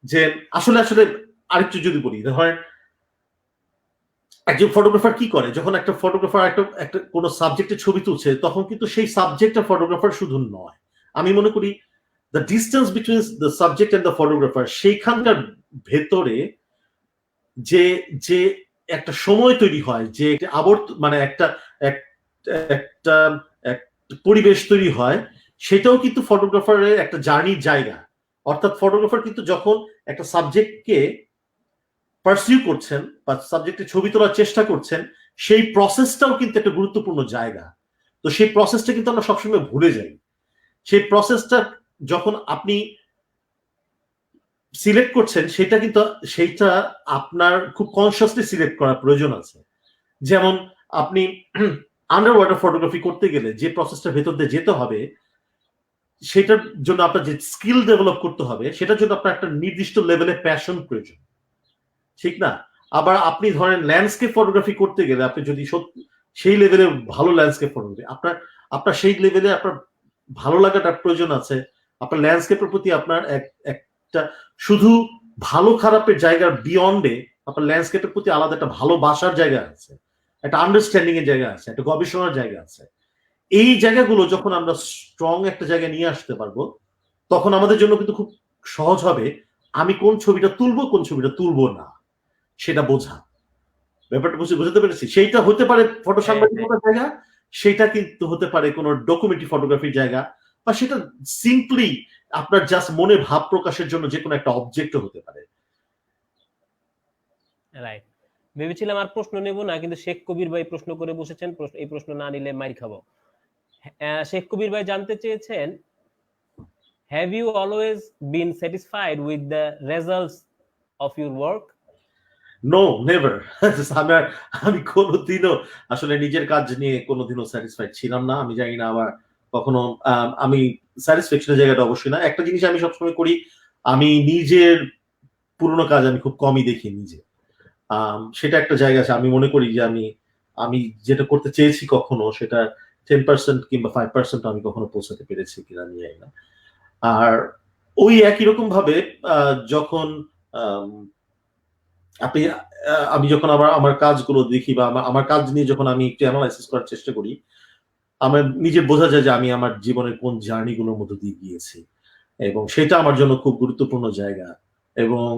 যে আসলে আসলে আরেকটু যদি বলি, ধরেন একজন ফটোগ্রাফার কি করে, যখন একটা ফটোগ্রাফার একটা একটা কোনো সাবজেক্টের ছবি তুলছে, তখন কিন্তু সেই সাবজেক্টটা ফটোগ্রাফার শুধু নয়। আমি মনে করি the distance between the subject and the photographer, সেইখানকার ভেতরে যে যে একটা সময় তৈরি হয়, যে মানে একটা একটা পরিবেশ তৈরি হয়, সেটাও কিন্তু ফটোগ্রাফারের একটা জার্নির জায়গা। অর্থাৎ ফটোগ্রাফার কিন্তু যখন একটা সাবজেক্টকে পারসিউ করছেন বা সাবজেক্টে ছবি তোলার চেষ্টা করছেন, সেই প্রসেসটাও কিন্তু একটা গুরুত্বপূর্ণ জায়গা। তো সেই প্রসেসটা কিন্তু আমরা সবসময় ভুলে যাই। সেই প্রসেসটা যখন আপনি সিলেক্ট করছেন, সেইটা আপনার খুব কনসিয়াসলি সিলেক্ট করার প্রয়োজন আছে। যেমন আপনি আন্ডার ওয়াটার ফটোগ্রাফি করতে গেলে যে প্রসেসটা ভেতর দিয়ে যেতে হবে, সেটার জন্য আপনার যে স্কিল ডেভেলপ করতে হবে, সেটার জন্য আপনার একটা নির্দিষ্ট লেভেলে প্যাশন প্রয়োজন, ঠিক না? আবার আপনি ধরেন ল্যান্ডস্কেপ ফটোগ্রাফি করতে গেলে, আপনি যদি সেই লেভেলে ভালো ল্যান্ডস্কেপ ফটোগ্রাফি, আপনার আপনার সেই লেভেলে আপনার ভালো লাগাটা প্রয়োজন আছে। আপনার ল্যান্ডস্কেপের প্রতি আপনার একটা শুধু ভালো খারাপের জায়গার বিয়ন্ডে আপনার ল্যান্ডস্কেপের প্রতি আলাদা একটা ভালোবাসার জায়গা আছে, একটা আন্ডারস্ট্যান্ডিং এর জায়গা আছে, একটা গবেষণার জায়গা আছে। এই জায়গাগুলো যখন আমরা স্ট্রং একটা জায়গায় নিয়ে আসতে পারবো, তখন আমাদের জন্য কিন্তু খুব সহজ হবে আমি কোন ছবিটা তুলবো, কোন ছবিটা তুলবো না, সেটা বোঝা। ব্যাপারটা বুঝতে পেরেছি। সেইটা হতে পারে ফটো হ্যাঁ হ্যাঁ, সাংবাদিকতার জায়গা, সেটা কিন্তু হতে পারে কোনো ডকুমেন্টারি ফটোগ্রাফির জায়গা, বা সেটা সিম্পলি আপনার জাস্ট মনে ভাব প্রকাশের জন্য যে কোনো একটা অবজেক্টও হতে পারে। রাইট। ভেবেছিলাম আর প্রশ্ন নেব না, কিন্তু শেখ কবির ভাই প্রশ্ন করে বসেছেন, এই প্রশ্ন না নিলে মাইর খাবো। শেখ কবির ভাই জানতে চেয়েছেন, have you always been satisfied with the results of your work? No, never. আমি কোনোদিনও আসলে নিজের কাজ নিয়ে কোনোদিনও স্যাটিসফাইড ছিলাম না। আমি জানি না আবার কখনো, আমি স্যাটিসফ্যাকশনের জায়গাটা অবশ্যই না। একটা জিনিস আমি সবসময় করি, আমি নিজের পুরোনো কাজ আমি খুব কমই দেখি নিজে। সেটা একটা জায়গা আছে। আমি মনে করি যে আমি আমি যেটা করতে চেয়েছি কখনো সেটা 10% কিংবা 5% আমি কখনো পৌঁছাতে পেরেছি কিনা আমি জানি না। আর ওই একই রকম ভাবে যখন আম, আপনি আমি যখন আমার কাজগুলো দেখি বা আমার কাজ নিয়ে যখন আমি একটু অ্যানালাইসিস করার চেষ্টা করি, আমার নিজে বোঝা যায় যে আমি আমার জীবনের কোন জার্নি গুলোর মধ্যে দিয়ে গিয়েছি, এবং সেটা আমার জন্য খুব গুরুত্বপূর্ণ জায়গা। এবং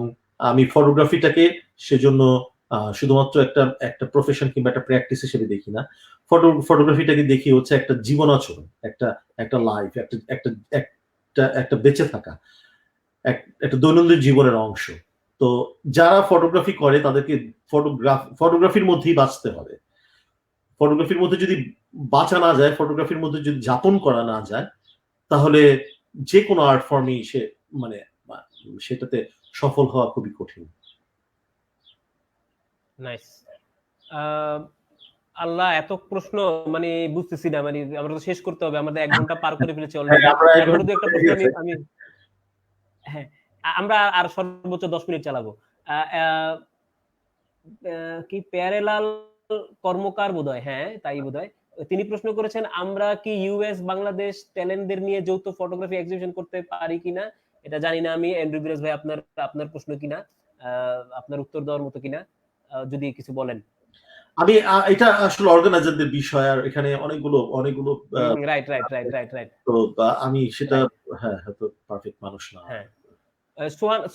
আমি ফটোগ্রাফিটাকে সেজন্য শুধুমাত্র একটা একটা প্রফেশন কিংবা একটা প্র্যাকটিস হিসেবে দেখি না। ফটোগ্রাফিটাকে দেখি হচ্ছে একটা জীবনাচরণ, একটা একটা লাইফ, একটা একটা একটা বেঁচে থাকা, একটা দৈনন্দিন জীবনের অংশ। তো যারা ফটোগ্রাফি করে তাদেরকে ফটোগ্রাফির মধ্যেই বাঁচতে হবে। ফটোগ্রাফির মধ্যে যদি বাঁচা না যায়, ফটোগ্রাফির মধ্যে যদি যাপন করা না যায়, তাহলে যে কোনো আর্ট ফর্মই মানে সেটাতে সফল হওয়া খুবই কঠিন। নাইস। আল্লাহ, এত প্রশ্ন, মানে বুঝতেছি না, মানে আমরা তো শেষ করতে হবে, আমাদের 1 ঘন্টা পার করে ফেলেছি হ্যাঁ, অলরেডি। আমরা এক তারপরে ঘন্টা দু একটা হয়ে প্রশ্ন গেছে। আমি হ্যাঁ, আমরা আর সর্বোচ্চ 10 মিনিট চালাবো। আহ, আহ, কি প্যারেলাল কর্মকার বোধহয়, হ্যাঁ তাই বোধহয়, তিনি প্রশ্ন করেছেন আমরা কি ইউএস বাংলাদেশ ট্যালেন্টদের নিয়ে যৌথ ফটোগ্রাফি এক্সিবিশন করতে পারি কিনা। এটা জানি না আমি, এন্ড্রু বিরাজ ভাই আপনার আপনার প্রশ্ন কিনা, আপনার উত্তর দেওয়ার মতো কিনা, যদি কিছু বলেন। আমি এটা আসলে অর্গানাইজারদের বিষয়, আর এখানে অনেকগুলো right right right right right. তো আমি সেটা হ্যাঁ হয়তো পারফেক্ট মানুষ না। হ্যাঁ,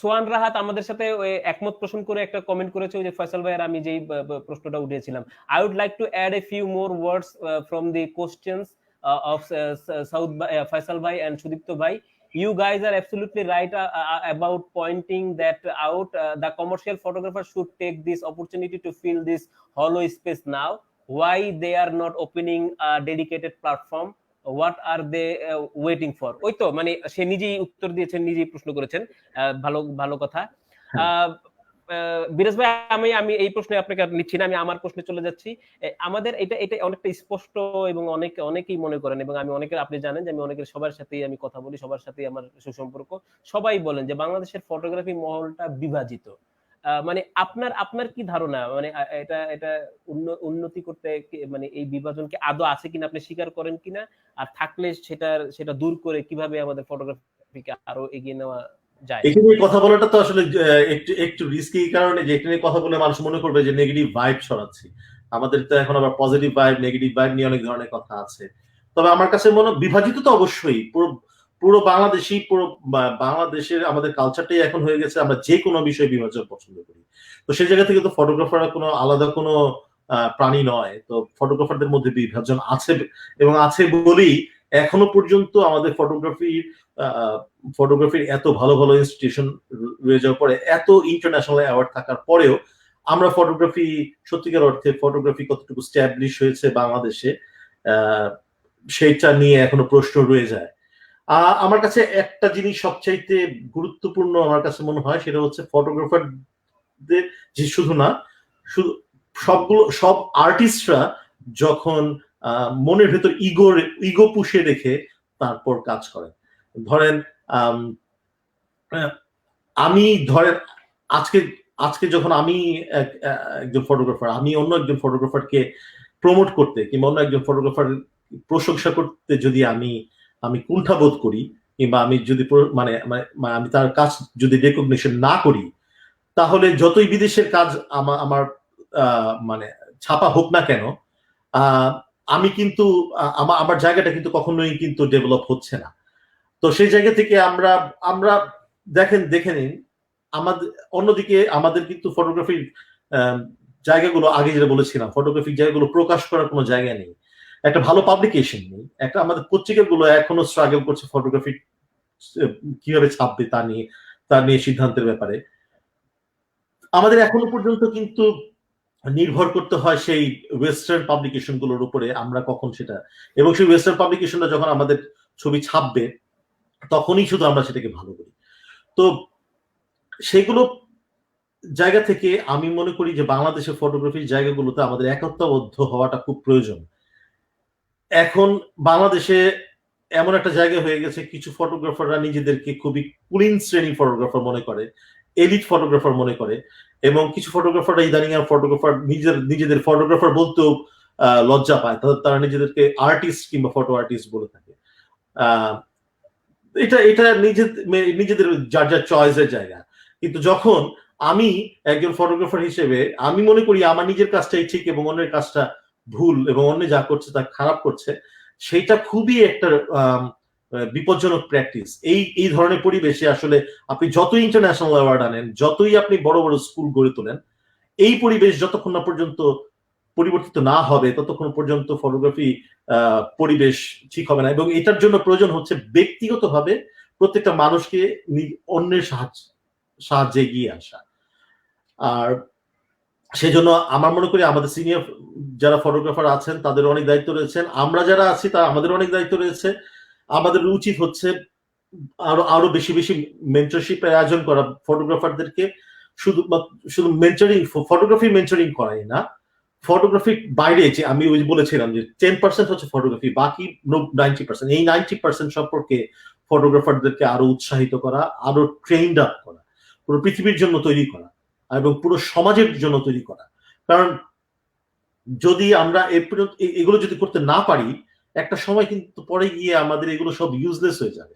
সোহান রাহাত আমাদের সাথে একমত পোষণ করে একটা কমেন্ট করেছে, ওই যে ফয়সাল ভাইয়ের আমি যেই প্রশ্নটা উঠিয়েছিলাম। I would like to add a few more words from the questions of South Faisal ভাই এন্ড সুদীপ্ত ভাই. You guys are absolutely right about pointing that out. The commercial photographer should take this opportunity to fill this hollow space now. Why they are not opening a dedicated platform? What are they waiting for? ওই তো মানে সে নিজেই উত্তর দিয়েছেন, নিজেই প্রশ্ন করেছেন। ভালো ভালো কথা। বিরাজ ভাই আমি এই প্রশ্নে আপনাকে নিচ্ছি না, আমি আমার প্রশ্নে চলে যাচ্ছি। আমাদের এটা এটা অনেকটা স্পষ্ট এবং অনেকেই মনে করেন, এবং আমি অনেকের, আপনি জানেন যে আমি অনেকের সবার সাথেই আমি কথা বলি, সবার সাথেই আমার সুসম্পর্ক, সবাই বলেন যে বাংলাদেশের ফটোগ্রাফি মহলটা বিভাজিত। মানে আপনার কি ধারণা, মানে এটা এটা উন্নতি করতে মানে এই বিভাজনকে আদৌ আছে কিনা, আপনি স্বীকার করেন কিনা, আর থাকলে সেটা দূর করে কিভাবে আমাদের ফটোগ্রাফিকে আরো এগিয়ে নেওয়া যায়? এখানে কথা বলাটা তো আসলে একটু রিস্কি, কারণে যে এখানে কথা বলে মানুষ মনে করবে যে নেগেটিভ ভাইব ছড়াচ্ছি। আমাদের তো এখন আবার পজিটিভ ভাইব নেগেটিভ ভাইব নিয়ে অনেক ধরনের কথা আছে। তবে আমার কাছে মনে বিভাজিত তো অবশ্যই, পুরো বাংলাদেশের আমাদের কালচারটাই এখন হয়ে গেছে আমরা যে কোনো বিষয়ে বিভাজন পছন্দ করি। তো সেই জায়গা থেকে তো ফটোগ্রাফাররা কোনো আলাদা কোনো প্রাণী নয়, তো ফটোগ্রাফারদের মধ্যে বিভাজন আছে, এবং আছে বলেই এখনো পর্যন্ত আমাদের ফটোগ্রাফির এত ভালো ভালো ইনস্টিটিউশন রয়ে যাওয়ার পরে, এত ইন্টারন্যাশনাল অ্যাওয়ার্ড থাকার পরেও আমরা ফটোগ্রাফি, সত্যিকার অর্থে ফটোগ্রাফি কতটুকু স্ট্যাবলিশ হয়েছে বাংলাদেশে, সেইটা নিয়ে এখনো প্রশ্ন রয়ে যায়। আমার কাছে একটা জিনিস সবচাইতে গুরুত্বপূর্ণ আমার কাছে মনে হয়, সেটা হচ্ছে ফটোগ্রাফারদের যে শুধু না, শুধু সব আর্টিস্টরা যখন মনের ভেতর ইগো পুষে রেখে তারপর কাজ করে। ধরেন আজকে যখন আমি একজন ফটোগ্রাফার, আমি অন্য একজন ফটোগ্রাফারকে প্রমোট করতে কিংবা অন্য একজন ফটোগ্রাফার প্রশংসা করতে যদি আমি কুণ্ঠাবোধ করি, কিংবা আমি যদি মানে আমি তার কাজ যদি রেকগনিশন না করি, তাহলে যতই বিদেশের কাজ আমার মানে ছাপা হোক না কেন, আমি কিন্তু আমার জায়গাটা কিন্তু কখনোই কিন্তু ডেভেলপ হচ্ছে না। তো সেই জায়গা থেকে আমরা দেখে নিন, অন্যদিকে আমাদের কিন্তু ফটোগ্রাফির জায়গাগুলো, আগে যেটা বলেছিলাম, ফটোগ্রাফির জায়গাগুলো প্রকাশ করার কোনো জায়গা নেই, একটা ভালো পাবলিকেশন নেই। আমাদের পত্রিকাগুলো এখনো স্ট্রাগল করছে ফটোগ্রাফি কিভাবে ছাপবে তা নিয়ে সিদ্ধান্তের ব্যাপারে। আমাদের এখনো পর্যন্ত কিন্তু নির্ভর করতে হয় সেই ওয়েস্টার্ন পাবলিকেশন গুলোর উপরে, আমরা কখন সেটা, এবং সেই ওয়েস্টার্ন পাবলিকেশনটা যখন আমাদের ছবি ছাপবে তখনই শুধু আমরা সেটাকে ভালো করি। তো সেগুলো জায়গা থেকে আমি মনে করি যে বাংলাদেশের ফটোগ্রাফির জায়গাগুলোতে আমাদের একত্রবদ্ধ হওয়াটা খুব প্রয়োজন। এখন বাংলাদেশে এমন একটা জায়গা হয়ে গেছে, কিছু ফটোগ্রাফাররা নিজেদেরকে খুবই কুলিন শ্রেণীর ফটোগ্রাফার মনে করে, এলিট ফটোগ্রাফার মনে করে, এবং কিছু ফটোগ্রাফাররা ইদানিং ফটোগ্রাফার নিজেদের ফটোগ্রাফার বলতেও লজ্জা পায়, তারা নিজেদেরকে আর্টিস্ট কিংবা ফটো আর্টিস্ট বলে থাকে। এটা নিজেদের যার যার চয়েসের জায়গা। কিন্তু যখন আমি একজন ফটোগ্রাফার হিসেবে আমি মনে করি আমার নিজের কাজটাই ঠিক এবং অন্যের কাজটা ভুল, এবং অন্য যা করছে তা খারাপ করছে, সেইটা খুবই একটা বিপজ্জনক প্র্যাকটিস। এই ধরনের পরিবেশে আসলে আপনি যতই ইন্টারন্যাশনাল অ্যাওয়ার্ড আনেন, যতই আপনি বড় বড় স্কুল গড়ে তোলেন, এই পরিবেশ যতক্ষণ না পর্যন্ত পরিবর্তিত না হবে ততক্ষণ পর্যন্ত ফটোগ্রাফি পরিবেশ ঠিক হবে না। এবং এটার জন্য প্রয়োজন হচ্ছে ব্যক্তিগতভাবে প্রত্যেকটা মানুষকে অন্যের সাহায্যে এগিয়ে আসা। আর সেজন্য আমার মনে করি আমাদের সিনিয়র যারা ফটোগ্রাফার আছেন তাদের অনেক দায়িত্ব রয়েছেন, আমরা যারা আছি তা আমাদের অনেক দায়িত্ব রয়েছে। আমাদের উচিত হচ্ছে আরো বেশি বেশি মেন্টরশিপের আয়োজন করা, ফটোগ্রাফারদেরকে শুধু মেন্টরিং, ফটোগ্রাফি মেন্টরিং করাই না, ফটোগ্রাফির বাইরে যে আমি ওই বলেছিলাম যে 10% হচ্ছে ফটোগ্রাফি, বাকি 90%, এই 90% সম্পর্কে ফটোগ্রাফারদেরকে আরো উৎসাহিত করা, আরো ট্রেইনড আপ করা, পুরো পৃথিবীর জন্য তৈরি করা এবং পুরো সমাজের জন্য তৈরি করা। কারণ যদি আমরা এগুলো যদি করতে না পারি, একটা সময় কিন্তু পরে গিয়ে আমাদের এগুলো সব ইউজলেস হয়ে যাবে,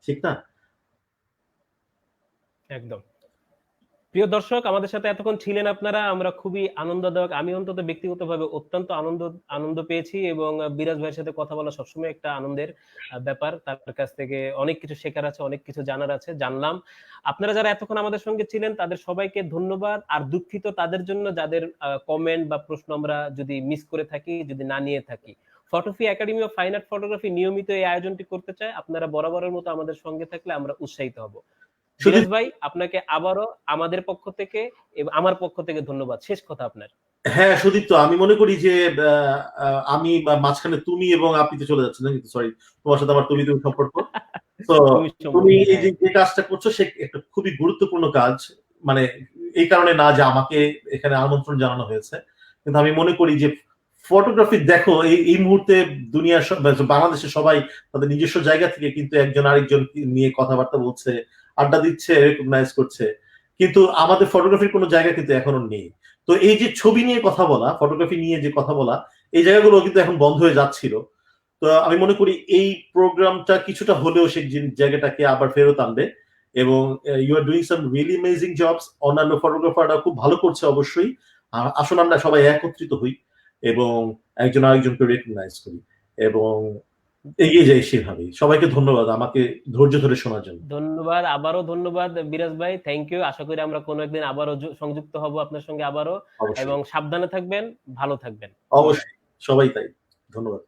ঠিক না? একদম। প্রিয় দর্শক, আমাদের সাথে এতক্ষণ ছিলেন আপনারা, আমরা খুবই আনন্দদায়ক, আমি অন্তত ব্যক্তিগতভাবে অত্যন্ত আনন্দ পেয়েছি, এবং বিরাজ ভাইয়ের সাথে কথা বলা সবসময় একটা আনন্দের ব্যাপার। তার কাছ থেকে অনেক কিছু শেখার আছে, অনেক কিছু জানার আছে, জানলাম। আপনারা যারা এতক্ষণ আমাদের সঙ্গে ছিলেন তাদের সবাইকে ধন্যবাদ, আর দুঃখিত তাদের জন্য যাদের কমেন্ট বা প্রশ্ন আমরা যদি মিস করে থাকি, যদি না নিয়ে থাকি। ফটোফি academy of fine art photography নিয়মিত এই আয়োজনটি করতে চায়, আপনারা বরাবরের মতো আমাদের সঙ্গে থাকলে আমরা উৎসাহিত হব। বিরাজ ভাই, আপনাকে আবারও আমাদের পক্ষ থেকে এবং আমার পক্ষ থেকে ধন্যবাদ। শেষ কথা আপনার। হ্যাঁ সুদীপ্ত, আমি মনে করি যে আমি মাঝখানে তুমি এবং আপনি তো চলে যাচ্ছেন, কিন্তু সরি, তোমার সাথে আমার তুমি সম্পর্ক। তো তুমি এই যে কাজটা করছো সে একটা খুবই গুরুত্বপূর্ণ কাজ, মানে এই কারণে না যে আমাকে এখানে আমন্ত্রণ জানানো হয়েছে, কিন্তু আমি মনে করি যে ফটোগ্রাফি দেখো এই মুহূর্তে দুনিয়ার বাংলাদেশের সবাই তাদের নিজস্ব জায়গা থেকে কিন্তু একজন আরেকজন নিয়ে কথাবার্তা বলছে, আড্ডা দিচ্ছে, রেকগনাইজ করছে, কিন্তু আমাদের ফটোগ্রাফির কোনো জায়গা কিন্তু এখনো নেই। তো এই যে ছবি নিয়ে কথা বলা, ফটোগ্রাফি নিয়ে যে কথা বলা, এই জায়গাগুলো কিন্তু এখন বন্ধ হয়ে যাচ্ছিল। তো আমি মনে করি এই প্রোগ্রামটা কিছুটা হলেও সেই জায়গাটাকে আবার ফেরত আনবে, এবং you are doing some really amazing jobs. অন্যান্য ফটোগ্রাফাররা খুব ভালো করছে অবশ্যই। আসলে আমরা সবাই একত্রিত হই এবং একজন আরেকজনকে রেকগনাইজ করি এবং এগিয়ে যাই সেভাবেই। সবাইকে ধন্যবাদ আমাকে ধৈর্য ধরে শোনার জন্য। ধন্যবাদ, আবারও ধন্যবাদ বিরাজ ভাই, থ্যাংক ইউ। আশা করি আমরা কোনো একদিন আবারও সংযুক্ত হব আপনার সঙ্গে আবারও, এবং সাবধানে থাকবেন, ভালো থাকবেন। অবশ্যই, সবাই তাই। ধন্যবাদ।